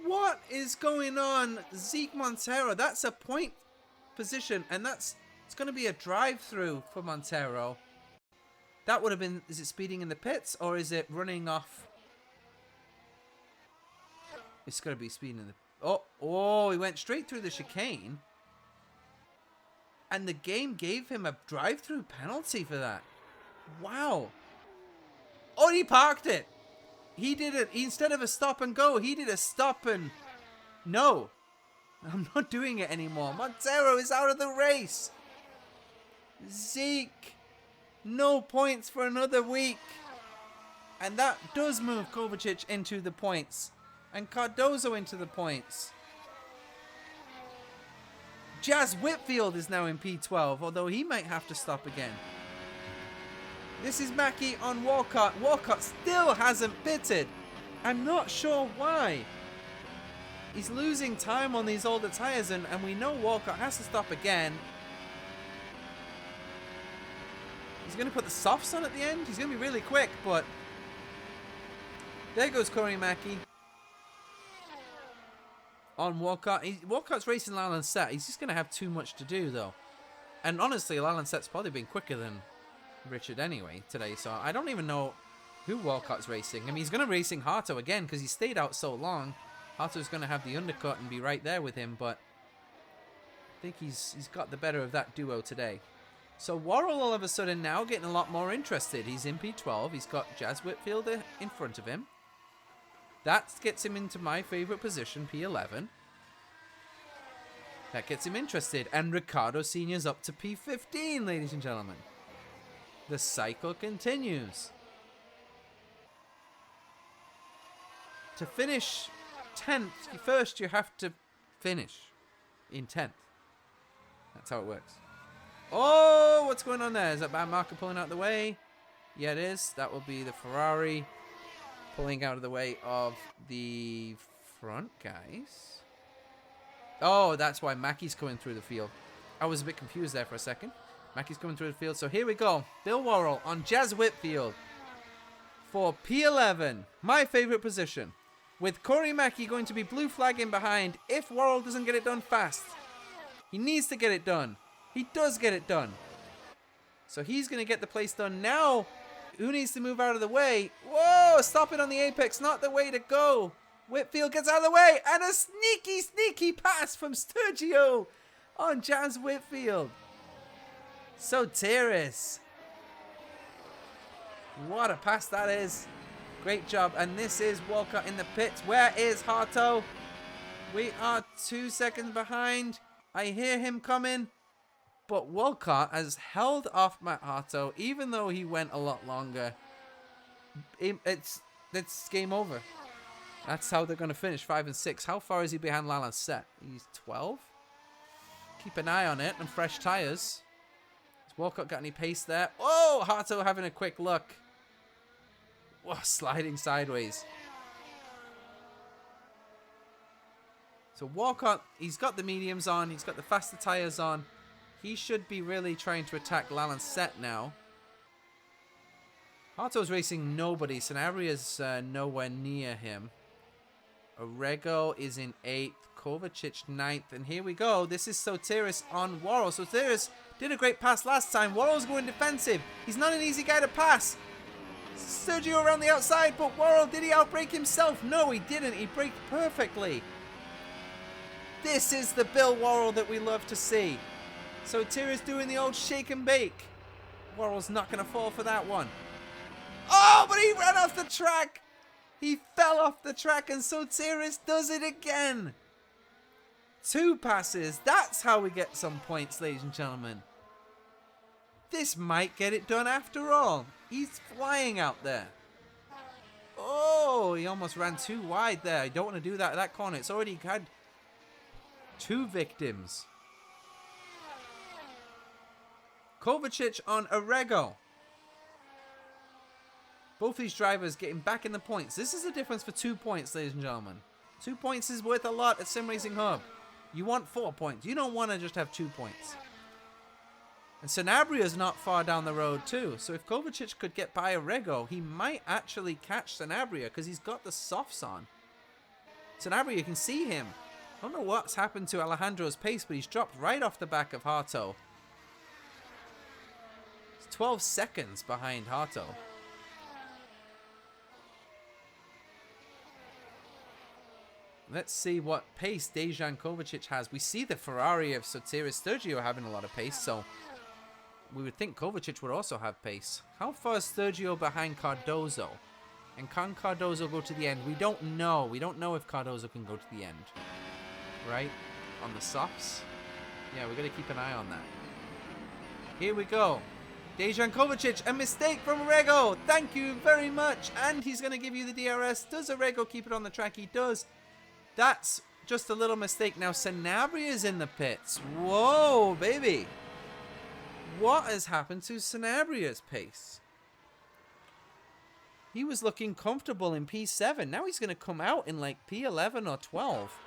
What is going on, Zeke Montero? That's a point position, and it's going to be a drive-through for Montero. That would have been, is it speeding in the pits, or is it running off? It's going to be speeding in the... Oh, he went straight through the chicane. And the game gave him a drive-through penalty for that. Wow. Oh, he parked it. He did it. Instead of a stop and go, he did a stop and... No. I'm not doing it anymore. Montero is out of the race. Zeke. No points for another week. And that does move Kovacic into the points. And Cardozo into the points. Jazz Whitfield is now in P12, although he might have to stop again. This is Mackie on Walcott. Walcott still hasn't pitted. I'm not sure why. He's losing time on these older tyres, and we know Walcott has to stop again. He's going to put the softs on at the end. He's going to be really quick, but... There goes Corey Mackie. On Walcott. Walcott's racing Lalancette. He's just going to have too much to do, though. And honestly, Lalancette's probably been quicker than Richard anyway today, so I don't even know who Walcott's racing. I mean, he's going to racing Harto again because he stayed out so long. Harto's going to have the undercut and be right there with him, but I think he's got the better of that duo today. So Worrell all of a sudden now getting a lot more interested. He's in P12. He's got Jazz Whitfield in front of him. That gets him into my favourite position, P11. That gets him interested. And Ricardo Sr.'s up to P15, ladies and gentlemen. The cycle continues. To finish 10th, first you have to finish in 10th. That's how it works. Oh, what's going on there? Is that bad marker pulling out of the way? Yeah, it is. That will be the Ferrari pulling out of the way of the front guys. Oh, that's why Mackie's coming through the field. I was a bit confused there for a second. Mackie's coming through the field. So here we go. Bill Worrell on Jazz Whitfield for P11. My favorite position. With Corey Mackie going to be blue flagging behind if Worrell doesn't get it done fast. He needs to get it done. He does get it done. So he's going to get the place done now. Who needs to move out of the way? Whoa, stop it on the apex. Not the way to go. Whitfield gets out of the way. And a sneaky, sneaky pass from Sturgio on Jazz Whitfield. Sotiris. What a pass that is. Great job. And this is Walcott in the pits. Where is Harto? We are 2 seconds behind. I hear him coming. But Walcott has held off Matt Harto, even though he went a lot longer. It's game over. That's how they're going to finish, 5 and 6. How far is he behind Lalancette? He's 12. Keep an eye on it and fresh tyres. Has Walcott got any pace there? Oh, Harto having a quick look. Whoa, sliding sideways. So Walcott, he's got the mediums on. He's got the faster tyres on. He should be really trying to attack Lalancette now. Harto's racing nobody. Sanabria nowhere near him. Orego is in 8th. Kovacic 9th. And here we go. This is Sotiris on Worrell. Sotiris did a great pass last time. Worrell's going defensive. He's not an easy guy to pass. Sergio around the outside, but Worrell, did he outbrake himself? No, he didn't. He braked perfectly. This is the Bill Worrell that we love to see. Sotiris doing the old shake and bake. Worrell's not going to fall for that one. Oh, but he ran off the track. He fell off the track and Sotiris does it again. 2 passes. That's how we get some points, ladies and gentlemen. This might get it done after all. He's flying out there. Oh, he almost ran too wide there. I don't want to do that at that corner. It's already had 2 victims. Kovacic on Arego. Both these drivers getting back in the points. This is a difference for 2 points, ladies and gentlemen. 2 points is worth a lot at SimRacingHub. You want 4 points. You don't want to just have 2 points. And Sanabria's not far down the road too. So if Kovacic could get by Arego, he might actually catch Sanabria because he's got the softs on. Sanabria, you can see him. I don't know what's happened to Alejandro's pace, but he's dropped right off the back of Harto. He's 12 seconds behind Harto. Let's see what pace Dejan Kovacic has. We see the Ferrari of Sotiris Sturgio having a lot of pace, so we would think Kovacic would also have pace. How far is Sturgio behind Cardozo? And can Cardozo go to the end? We don't know. We don't know if Cardozo can go to the end. Right? On the softs? Yeah, we're going to keep an eye on that. Here we go. Dejan Kovacic, a mistake from Arego. Thank you very much. And he's going to give you the DRS. Does Arego keep it on the track? He does. That's just a little mistake. Now Sanabria is in the pits. Whoa, baby. What has happened to Sanabria's pace? He was looking comfortable in P7. Now he's going to come out in like P11 or 12.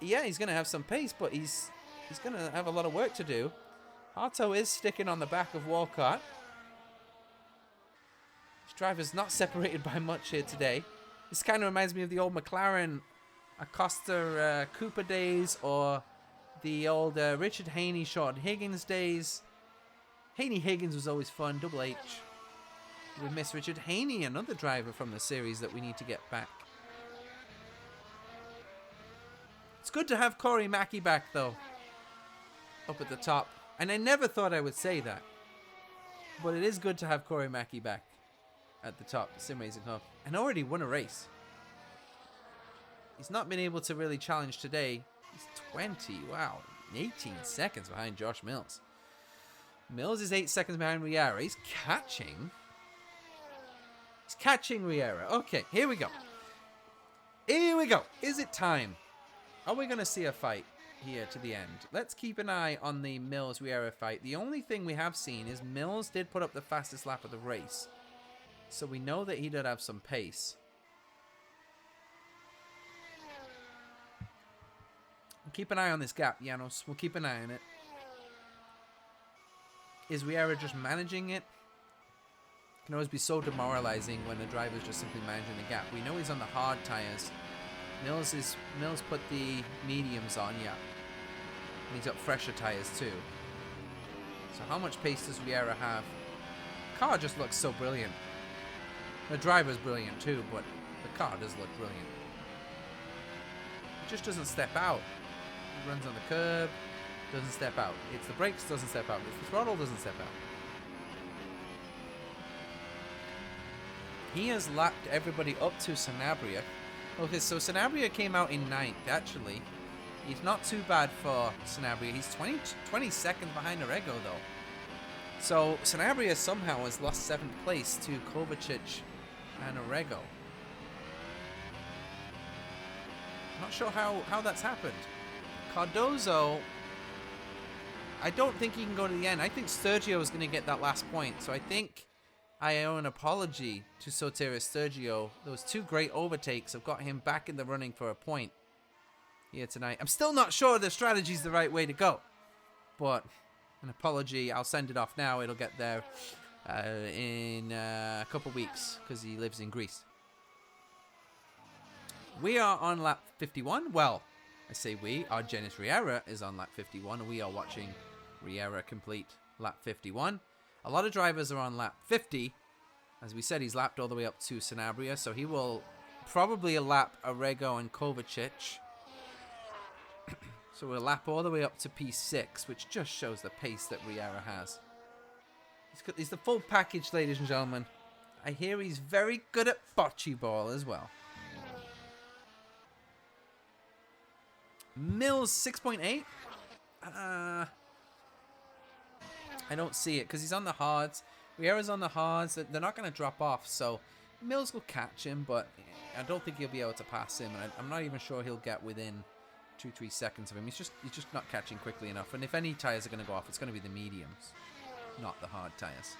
Yeah, he's going to have some pace, but he's going to have a lot of work to do. Harto is sticking on the back of Walcott. This driver's not separated by much here today. This kind of reminds me of the old McLaren Acosta Cooper days, or the old Richard Haney Sean Higgins days. Haney Higgins was always fun. Double H. We miss Richard Haney, another driver from the series that we need to get back. It's good to have Corey Mackey back, though, up at the top. And I never thought I would say that, but it is good to have Corey Mackey back at the top of SimRacingHub, and already won a race. He's not been able to really challenge today. He's 20, wow, 18 seconds behind Josh Mills. Mills is 8 seconds behind Riera. He's catching Riera. Okay, here we go. Here we go. Is it time? Are we going to see a fight here to the end? Let's keep an eye on the Mills-Riera fight. The only thing we have seen is Mills did put up the fastest lap of the race. So we know that he did have some pace. We'll keep an eye on this gap, Janos. We'll keep an eye on it. Is Riera just managing it? It can always be so demoralizing when the driver's just simply managing the gap. We know he's on the hard tires. Mills put the mediums on, yeah. And he's got fresher tires too. So how much pace does Riera have? The car just looks so brilliant. The driver's brilliant too, but the car does look brilliant. It just doesn't step out. It runs on the curb, doesn't step out. It's the brakes, doesn't step out. It's the throttle, doesn't step out. He has lapped everybody up to Sanabria. Okay, so Sanabria came out in 9th, actually. He's not too bad for Sanabria. He's 20 seconds behind Arego, though. So Sanabria somehow has lost 7th place to Kovacic and Arego. Not sure how that's happened. Cardozo, I don't think he can go to the end. I think Sturgio is going to get that last point. So I think I owe an apology to Sotiris Sturgio. Those 2 great overtakes have got him back in the running for a point here tonight. I'm still not sure the strategy is the right way to go, but an apology. I'll send it off now. It'll get there in a couple weeks because he lives in Greece. We are on lap 51. Well, I say we. Our Janis Riera is on lap 51, and we are watching Riera complete lap 51. A lot of drivers are on lap 50. As we said, he's lapped all the way up to Sanabria, so he will probably lap Arego and Kovacic. So we'll lap all the way up to P6, which just shows the pace that Riera has. He's the full package, ladies and gentlemen. I hear he's very good at bocce ball as well. Mills 6.8. I don't see it because he's on the hards. Riera's on the hards. They're not going to drop off, so Mills will catch him, but I don't think he'll be able to pass him, and I'm not even sure he'll get within 2-3 seconds of him. He's just not catching quickly enough, and if any tires are going to go off, it's going to be the mediums, not the hard tires.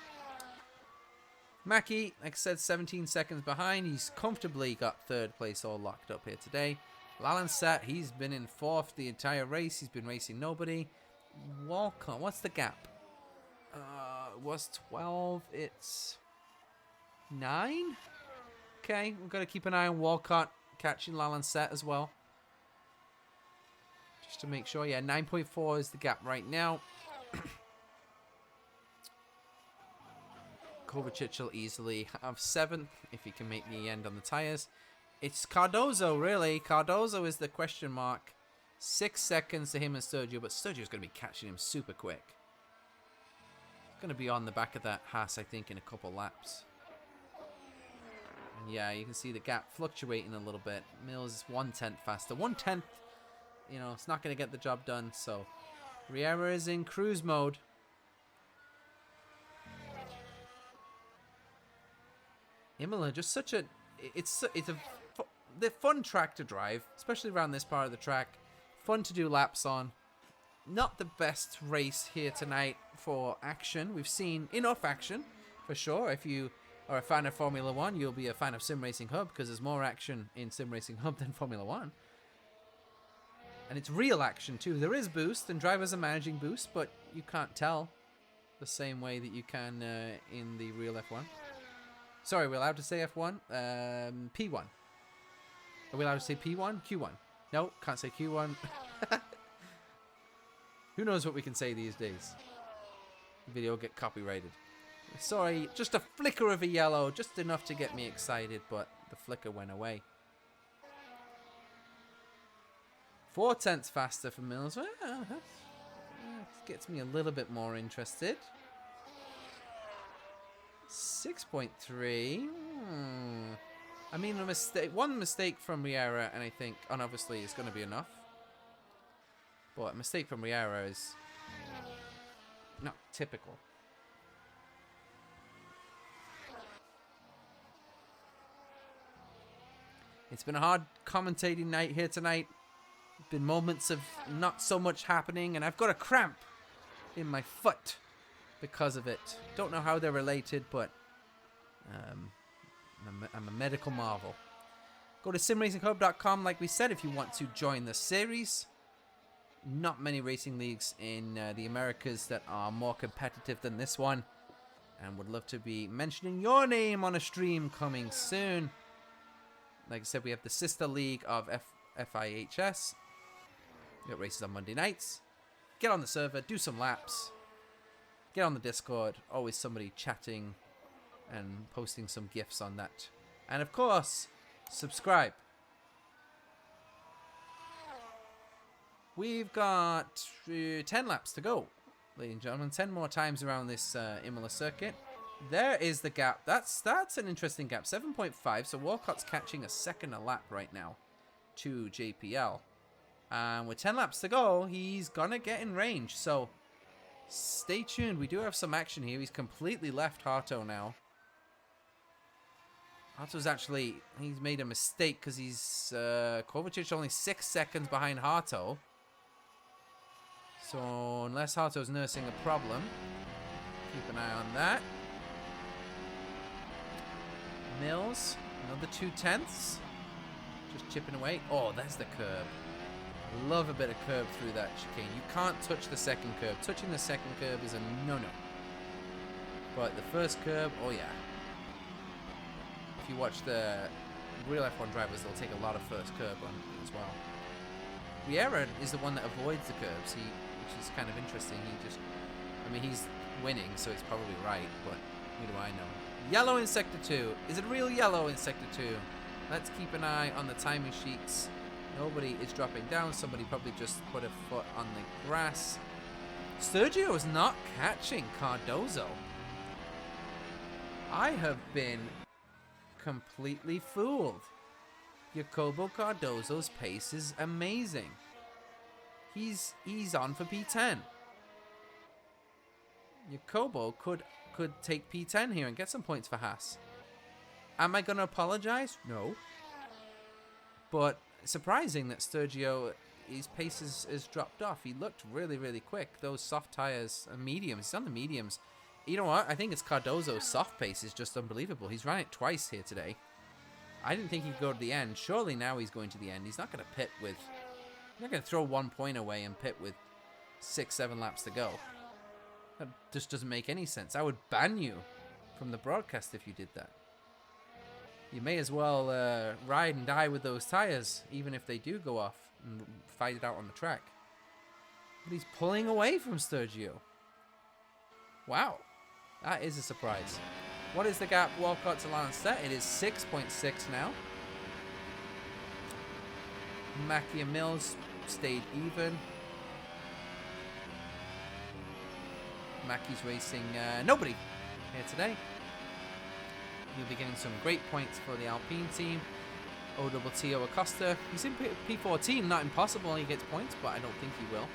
Mackie, like I said, 17 seconds behind. He's comfortably got third place all locked up here today. Lalancet, he's been in fourth the entire race. He's been racing nobody. Walcott, what's the gap? It was 12. It's 9. Okay, we've got to keep an eye on Walcott catching Lalancet as well. Just to make sure. Yeah, 9.4 is the gap right now. Kovacic will easily have 7th if he can make the end on the tires. It's Cardozo, really. Cardozo is the question mark. 6 seconds to him and Sergio, but Sergio's going to be catching him super quick. He's going to be on the back of that Haas, I think, in a couple laps. And yeah, you can see the gap fluctuating a little bit. Mills is 1/10 faster. 1/10, you know, it's not going to get the job done. So Riera is in cruise mode. Imola, just such a... They're fun track to drive, especially around this part of the track. Fun to do laps on. Not the best race here tonight for action. We've seen enough action, for sure. If you are a fan of Formula 1, you'll be a fan of SimRacingHub, because there's more action in SimRacingHub than Formula 1. And it's real action, too. There is boost, and drivers are managing boost, but you can't tell the same way that you can in the real F1. Sorry, we're allowed to say F1? P1. Are we allowed to say P1? Q1. No, can't say Q1. Who knows what we can say these days? The video will get copyrighted. Sorry, just a flicker of a yellow, just enough to get me excited, but the flicker went away. 4/10 faster for Mills. Well, that gets me a little bit more interested. 6.3. I mean, one mistake from Riera, and I think, and obviously, it's going to be enough. But a mistake from Riera is not typical. It's been a hard commentating night here tonight. Been moments of not so much happening, and I've got a cramp in my foot because of it. Don't know how they're related, but I'm a medical marvel. Go to SimRacingHub.com, like we said, if you want to join the series. Not many racing leagues in the Americas that are more competitive than this one, and would love to be mentioning your name on a stream coming soon. Like I said, we have the sister league of FIHS. We got races on Monday nights. Get on the server, do some laps. Get on the Discord. Always somebody chatting and posting some GIFs on that. And of course, subscribe. We've got 10 laps to go, ladies and gentlemen. 10 more times around this Imola circuit. There is the gap. That's an interesting gap. 7.5. So Walcott's catching a second a lap right now to JPL. And with 10 laps to go, he's going to get in range. So stay tuned. We do have some action here. He's completely left Harto now. Harto's actually, he's made a mistake because he's Kovacic only 6 seconds behind Harto. So unless Harto's nursing a problem, keep an eye on that. Mills, another 2/10. Just chipping away. Oh, there's the curb. Love a bit of curb through that chicane. You can't touch the second curb. Touching the second curb is a no-no. But the first curb, oh yeah. If you watch the real F1 drivers, they'll take a lot of first curb on as well. Riera is the one that avoids the curbs, which is kind of interesting. I mean, he's winning, so it's probably right, but who do I know? Yellow in Sector 2. Is it real yellow in Sector 2? Let's keep an eye on the timing sheets. Nobody is dropping down. Somebody probably just put a foot on the grass. Sergio is not catching Cardozo. I have been completely fooled. Jacobo Cardozo's pace is amazing. he's on for P10. Jacobo could take P10 here and get some points for Haas. Am I going to apologize? No. But surprising that Sergio, his pace has dropped off. He looked really, really quick. Those soft tires are mediums. He's on the mediums. You know what? I think it's Cardozo's soft pace is just unbelievable. He's ran it twice here today. I didn't think he'd go to the end. Surely now he's going to the end. He's not going to pit with... He's not going to throw 1 point away and pit with 6-7 laps to go. That just doesn't make any sense. I would ban you from the broadcast if you did that. You may as well ride and die with those tires, even if they do go off and fight it out on the track. But he's pulling away from Sergio. Wow. That is a surprise. What is the gap Walcott to Lancet? It is 6.6 now. Mathew and Mills stayed even. Mackey's racing nobody here today. He'll be getting some great points for the Alpine team. OWTO Acosta. He's in P14, not impossible he gets points, but I don't think he will.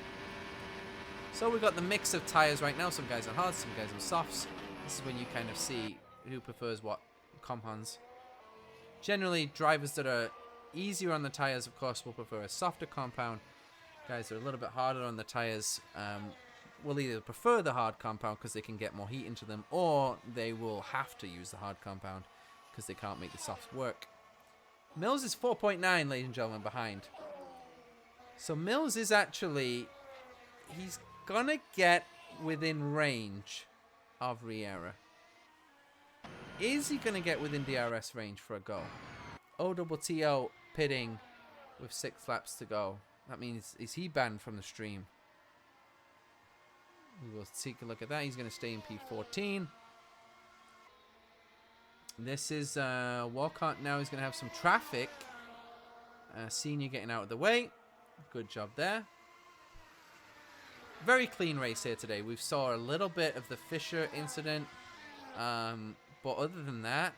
So we've got the mix of tyres right now. Some guys on hards, some guys on softs. This is when you kind of see who prefers what compounds. Generally, drivers that are easier on the tyres, of course, will prefer a softer compound. Guys that are a little bit harder on the tyres will either prefer the hard compound because they can get more heat into them, or they will have to use the hard compound because they can't make the softs work. Mills is 4.9, ladies and gentlemen, behind. So Mills is actually... He's going to get within range of Riera. Is he going to get within DRS range for a go? OWTO pitting with 6 laps to go. That means, is he banned from the stream? We will take a look at that. He's going to stay in P14. This is Walcott now. He's going to have some traffic. Senior getting out of the way. Good job there. Very clean race here today. We saw a little bit of the Fisher incident. But other than that,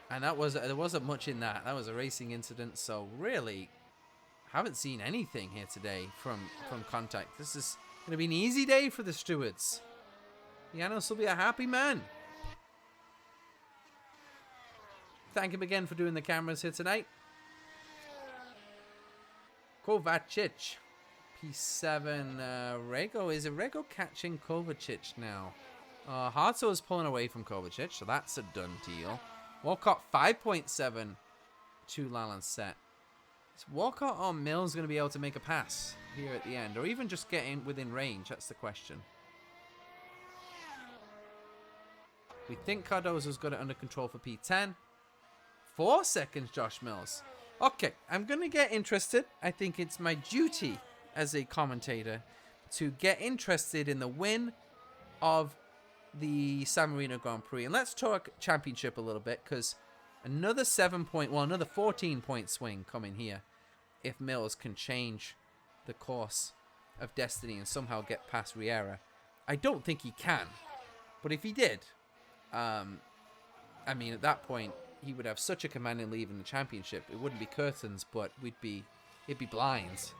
and there wasn't much in that. That was a racing incident. So really, haven't seen anything here today from contact. This is going to be an easy day for the stewards. Janos will be a happy man. Thank him again for doing the cameras here tonight. Kovacic. P7. Rego. Is Rego catching Kovacic now? Harto is pulling away from Kovacic, so that's a done deal. Walcott 5.7 to Lancet. Is Walcott or Mills going to be able to make a pass here at the end, or even just get in within range? That's the question. We think Cardozo's got it under control for P10. 4 seconds, Josh Mills. Okay, I'm going to get interested. I think it's my duty as a commentator to get interested in the win of the San Marino Grand Prix. And let's talk championship a little bit, because another 14-point swing coming here if Mills can change the course of destiny and somehow get past Riera. I don't think he can, but if he did, I mean, at that point, he would have such a commanding lead in the championship. It wouldn't be curtains, but it'd be blinds.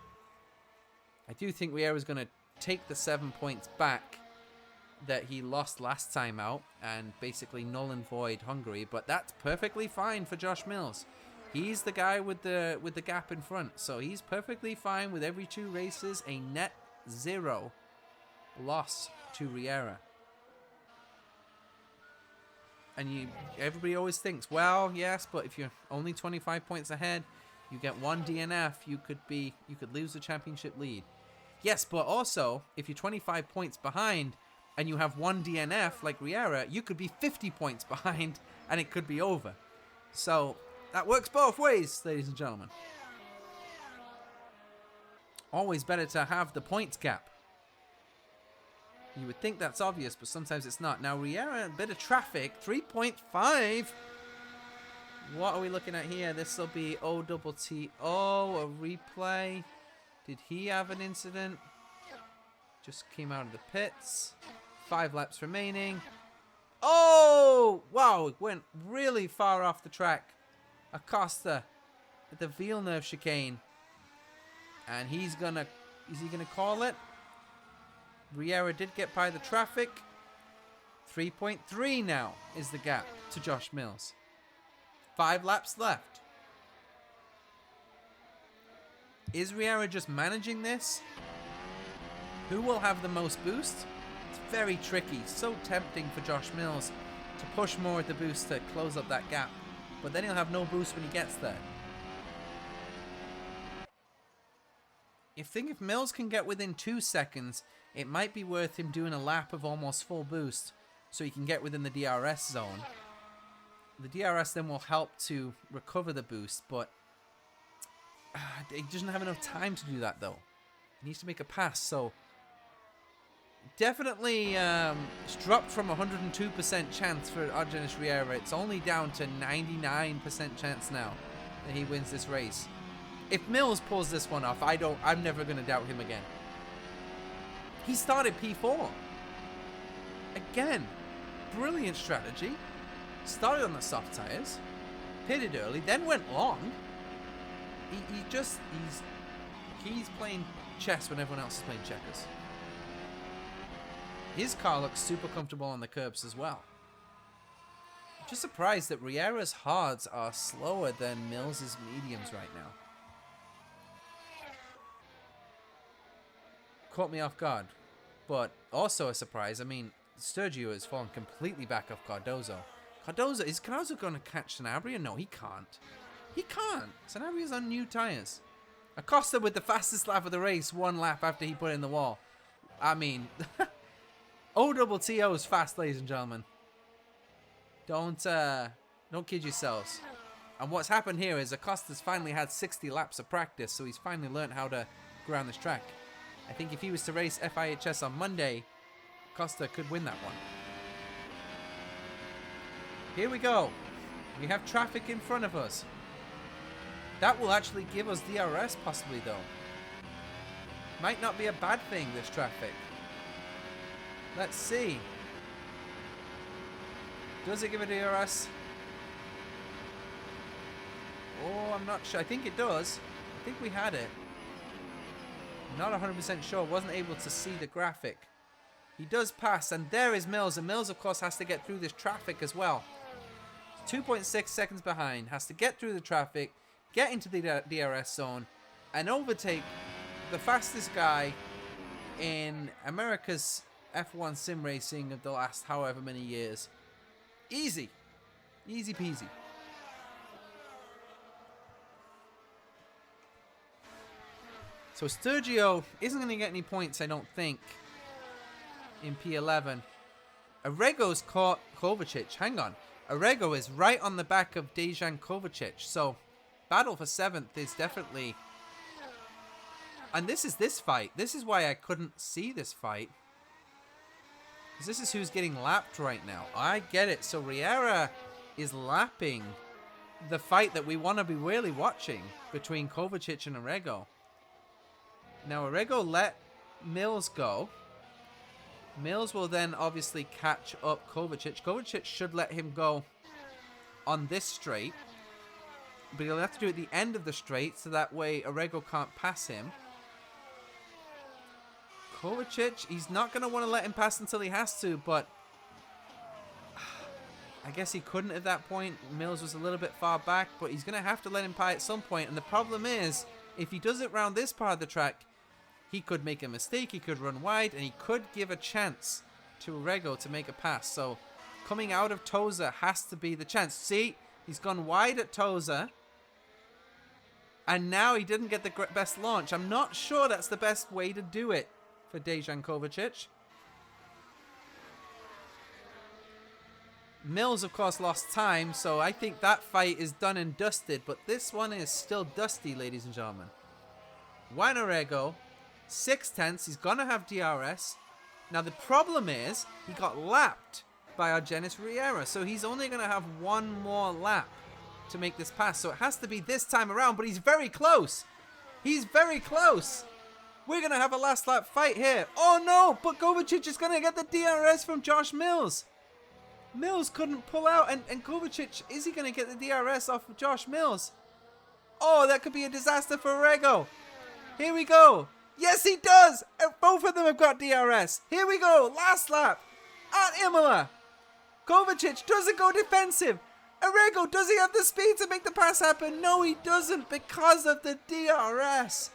I do think Riera's going to take the 7 points back that he lost last time out and basically null and void Hungary, but that's perfectly fine for Josh Mills. He's the guy with the gap in front, so he's perfectly fine with every 2 races a net 0 loss to Riera. And everybody always thinks, well, yes, but if you're only 25 points ahead, you get 1 DNF, you could lose the championship lead. Yes, but also if you're 25 points behind and you have 1 DNF like Riera, you could be 50 points behind and it could be over. So that works both ways, ladies and gentlemen. Always better to have the points gap. You would think that's obvious, but sometimes it's not. Now, Riera, a bit of traffic. 3.5. What are we looking at here? This will be OWTO, a replay. Did he have an incident? Just came out of the pits. 5 laps remaining. Oh! Wow, it went really far off the track. Acosta at the Villeneuve chicane. And he's going to Is he going to call it? Riera did get by the traffic. 3.3 now is the gap to Josh Mills. 5 laps left. Is Riera just managing this? Who will have the most boost? It's very tricky. So tempting for Josh Mills to push more with the boost to close up that gap. But then he'll have no boost when he gets there. If Mills can get within 2 seconds, it might be worth him doing a lap of almost full boost so he can get within the DRS zone. The DRS then will help to recover the boost, but he doesn't have enough time to do that though. He needs to make a pass, so definitely it's dropped from 102% chance for Janos Riera. It's only down to 99% chance now that he wins this race. If Mills pulls this one off, I'm never going to doubt him again. He started P4. Again, brilliant strategy. Started on the soft tires, pitted early, then went long. He's playing chess when everyone else is playing checkers. His car looks super comfortable on the curbs as well. I'm just surprised that Riera's hards are slower than Mills's mediums right now. Caught me off guard, but also a surprise. I mean, Sergio has fallen completely back off Cardozo. Is Cardozo going to catch Sanabria? No, he can't. He can't. Sanabria's on new tires. Acosta with the fastest lap of the race, 1 lap after he put it in the wall. I mean, OTTO is fast, ladies and gentlemen. Don't kid yourselves. And what's happened here is Acosta's finally had 60 laps of practice, so he's finally learned how to go around this track. I think if he was to race FIHS on Monday, Acosta could win that one. Here we go. We have traffic in front of us. That will actually give us DRS possibly though. Might not be a bad thing, this traffic. Let's see. Does it give a DRS? Oh, I'm not sure. I think it does. I think we had it. Not 100% sure. Wasn't able to see the graphic. He does pass, and there is Mills. And Mills, of course, has to get through this traffic as well. 2.6 seconds behind. Has to get through the traffic, get into the DRS zone, and overtake the fastest guy in America's F1 sim racing of the last however many years. Easy. Easy peasy. So Sergio isn't going to get any points, I don't think, in P11. Arrego's caught Kovacic. Hang on. Arrego is right on the back of Dejan Kovacic. So battle for 7th is definitely... And this is this fight. This is why I couldn't see this fight. Because this is who's getting lapped right now. I get it. So Riera is lapping the fight that we want to be really watching between Kovacic and Arrego. Now Arrego let Mills go. Mills will then obviously catch up Kovacic. Kovacic should let him go on this straight. But he'll have to do it at the end of the straight, so that way Arrego can't pass him. Kovacic, he's not going to want to let him pass until he has to, but I guess he couldn't at that point. Mills was a little bit far back, but he's going to have to let him pie at some point. And the problem is, if he does it around this part of the track, he could make a mistake, he could run wide, and he could give a chance to Arrego to make a pass. So coming out of Toza has to be the chance. See, he's gone wide at Toza, and now he didn't get the best launch. I'm not sure that's the best way to do it for Dejan Kovacic. Mills, of course, lost time, so I think that fight is done and dusted, but this one is still dusty, ladies and gentlemen. Juan Arrego, 6/10, he's gonna have DRS. Now the problem is, he got lapped by Janos Riera, so he's only gonna have one more lap to make this pass, so it has to be this time around, but he's very close. He's very close. We're gonna have a last lap fight here. Oh no, but Kovacic is gonna get the DRS from Josh Mills. Mills couldn't pull out, and Kovacic, is he gonna get the DRS off of Josh Mills? Oh, that could be a disaster for Arrego. Here we go. Yes, he does. Both of them have got DRS. Here we go. Last lap at Imola. Kovacic doesn't go defensive. Arrigo, does he have the speed to make the pass happen? No, he doesn't because of the DRS.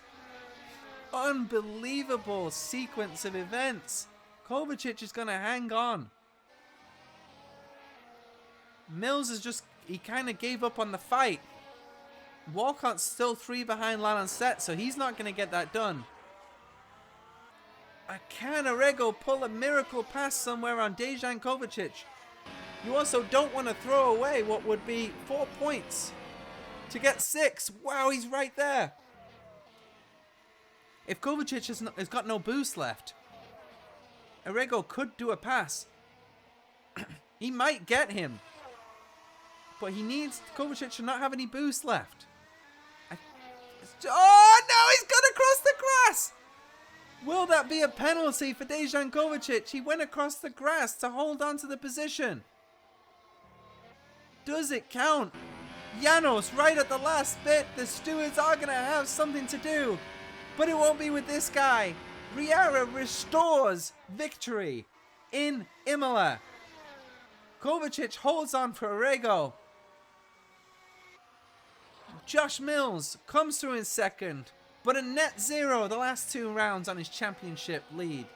Unbelievable sequence of events. Kovacic is going to hang on. Mills is just, he kind of gave up on the fight. Walcott's still 3 behind Lalancette, so he's not going to get that done. Can Arrigo pull a miracle pass somewhere on Dejan Kovacic? You also don't want to throw away what would be 4 points to get 6. Wow, he's right there. If Kovacic has got no boost left, Arrigo could do a pass. He might get him. But he needs Kovacic to not have any boost left. Oh no, he's gone across the grass! Will that be a penalty for Dejan Kovacic? He went across the grass to hold on to the position. Does it count? Janos right at the last bit. The stewards are going to have something to do. But it won't be with this guy. Riera restores victory in Imola. Kovacic holds on for Arrigo. Josh Mills comes through in second, but a net 0 the last 2 rounds on his championship lead.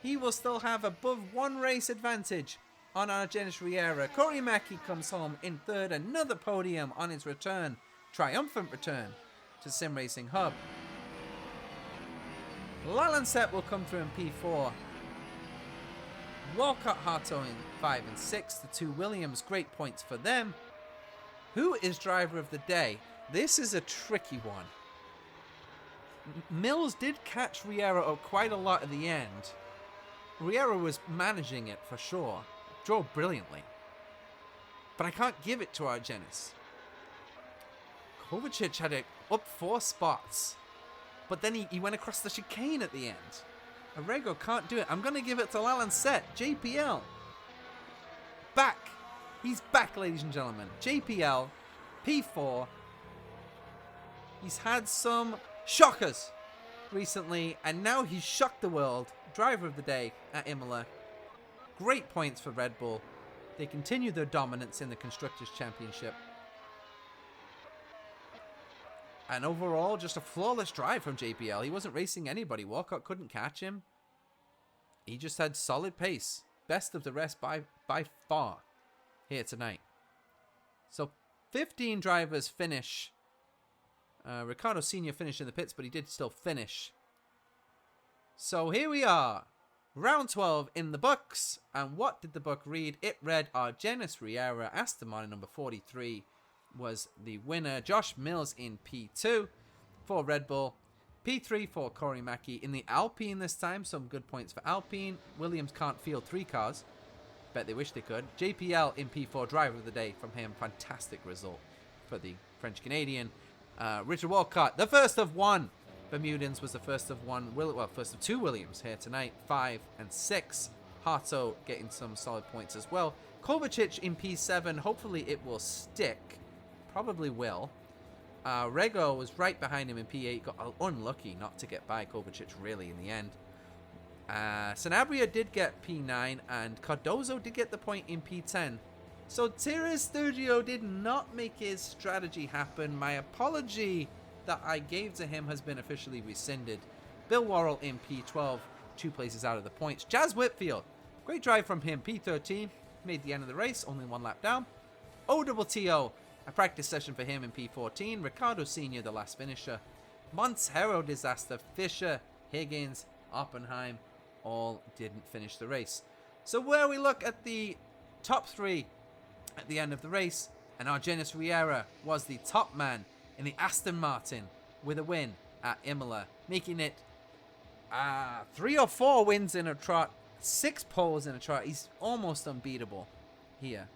He will still have above 1 race advantage on Janos Riera. Corey Mackey comes home in third, another podium on his return, triumphant return to SimRacingHub. Lalancette will come through in P4. Walcott, Harto in 5 and 6. The 2 Williams, great points for them. Who is driver of the day? This is a tricky one. Mills did catch Riera up quite a lot at the end. Riera was managing it for sure. Drove brilliantly. But I can't give it to our Janos. Kovacic had it up 4 spots. But then he went across the chicane at the end. Arrigo can't do it. I'm going to give it to Lalancette. JPL. Back. He's back, ladies and gentlemen. JPL. P4. He's had some shockers recently. And now he's shocked the world. Driver of the day at Imola. Great points for Red Bull. They continue their dominance in the Constructors' Championship. And overall, just a flawless drive from JPL. He wasn't racing anybody. Walcott couldn't catch him. He just had solid pace. Best of the rest by far here tonight. So 15 drivers finish. Ricciardo Sr. finished in the pits, but he did still finish. So here we are. Round 12 in the books. And what did the book read? It read Janos Riera, Aston Martin number 43, was the winner. Josh Mills in P2 for Red Bull. P3 for Corey Mackey in the Alpine this time. Some good points for Alpine. Williams can't field 3 cars. Bet they wish they could. JPL in P4, driver of the day from him. Fantastic result for the French-Canadian. Richard Walcott, the first of 1. Bermudans was the first of 1. First of 2 Williams here tonight. 5 and 6. Harto getting some solid points as well. Kovacic in P7. Hopefully it will stick. Probably will. Rego was right behind him in P8. Got unlucky not to get by Kovacic really in the end. Sanabria did get P9 and Cardozo did get the point in P10. So Tires Studio did not make his strategy happen. My apology that I gave to him has been officially rescinded. Bill Worrell in P12, 2 places out of the points. Jazz Whitfield, great drive from him. P13, made the end of the race, only 1 lap down. OTTO, a practice session for him in P14. Ricciardo Sr., the last finisher. Montero disaster. Fisher, Higgins, Oppenheim, all didn't finish the race. So where we look at the top 3 at the end of the race, and Janos Riera was the top man in the Aston Martin with a win at Imola, making it 3 or 4 wins in a trot, 6 poles in a trot. He's almost unbeatable here.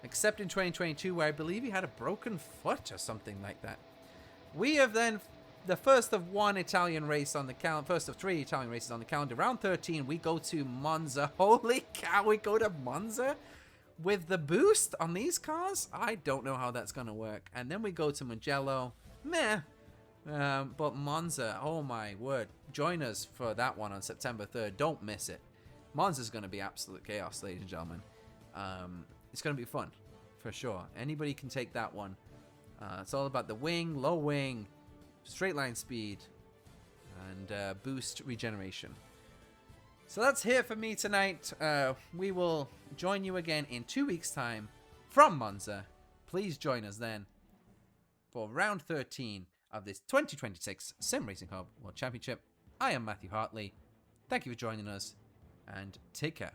Except in 2022, where I believe he had a broken foot or something like that. We have then the first of 1 Italian race on the calendar, first of 3 Italian races on the calendar. Round 13, we go to Monza. Holy cow, we go to Monza with the boost on these cars? I don't know how that's going to work. And then we go to Mugello. Meh. But Monza, oh my word. Join us for that one on September 3rd. Don't miss it. Monza's going to be absolute chaos, ladies and gentlemen. It's going to be fun, for sure. Anybody can take that one. It's all about the wing, low wing, straight line speed, and boost regeneration. So that's here for me tonight. We will join you again in 2 weeks' time from Monza. Please join us then for round 13 of this 2026 Sim Racing Hub World Championship. I am Mathew Hartley. Thank you for joining us, and take care.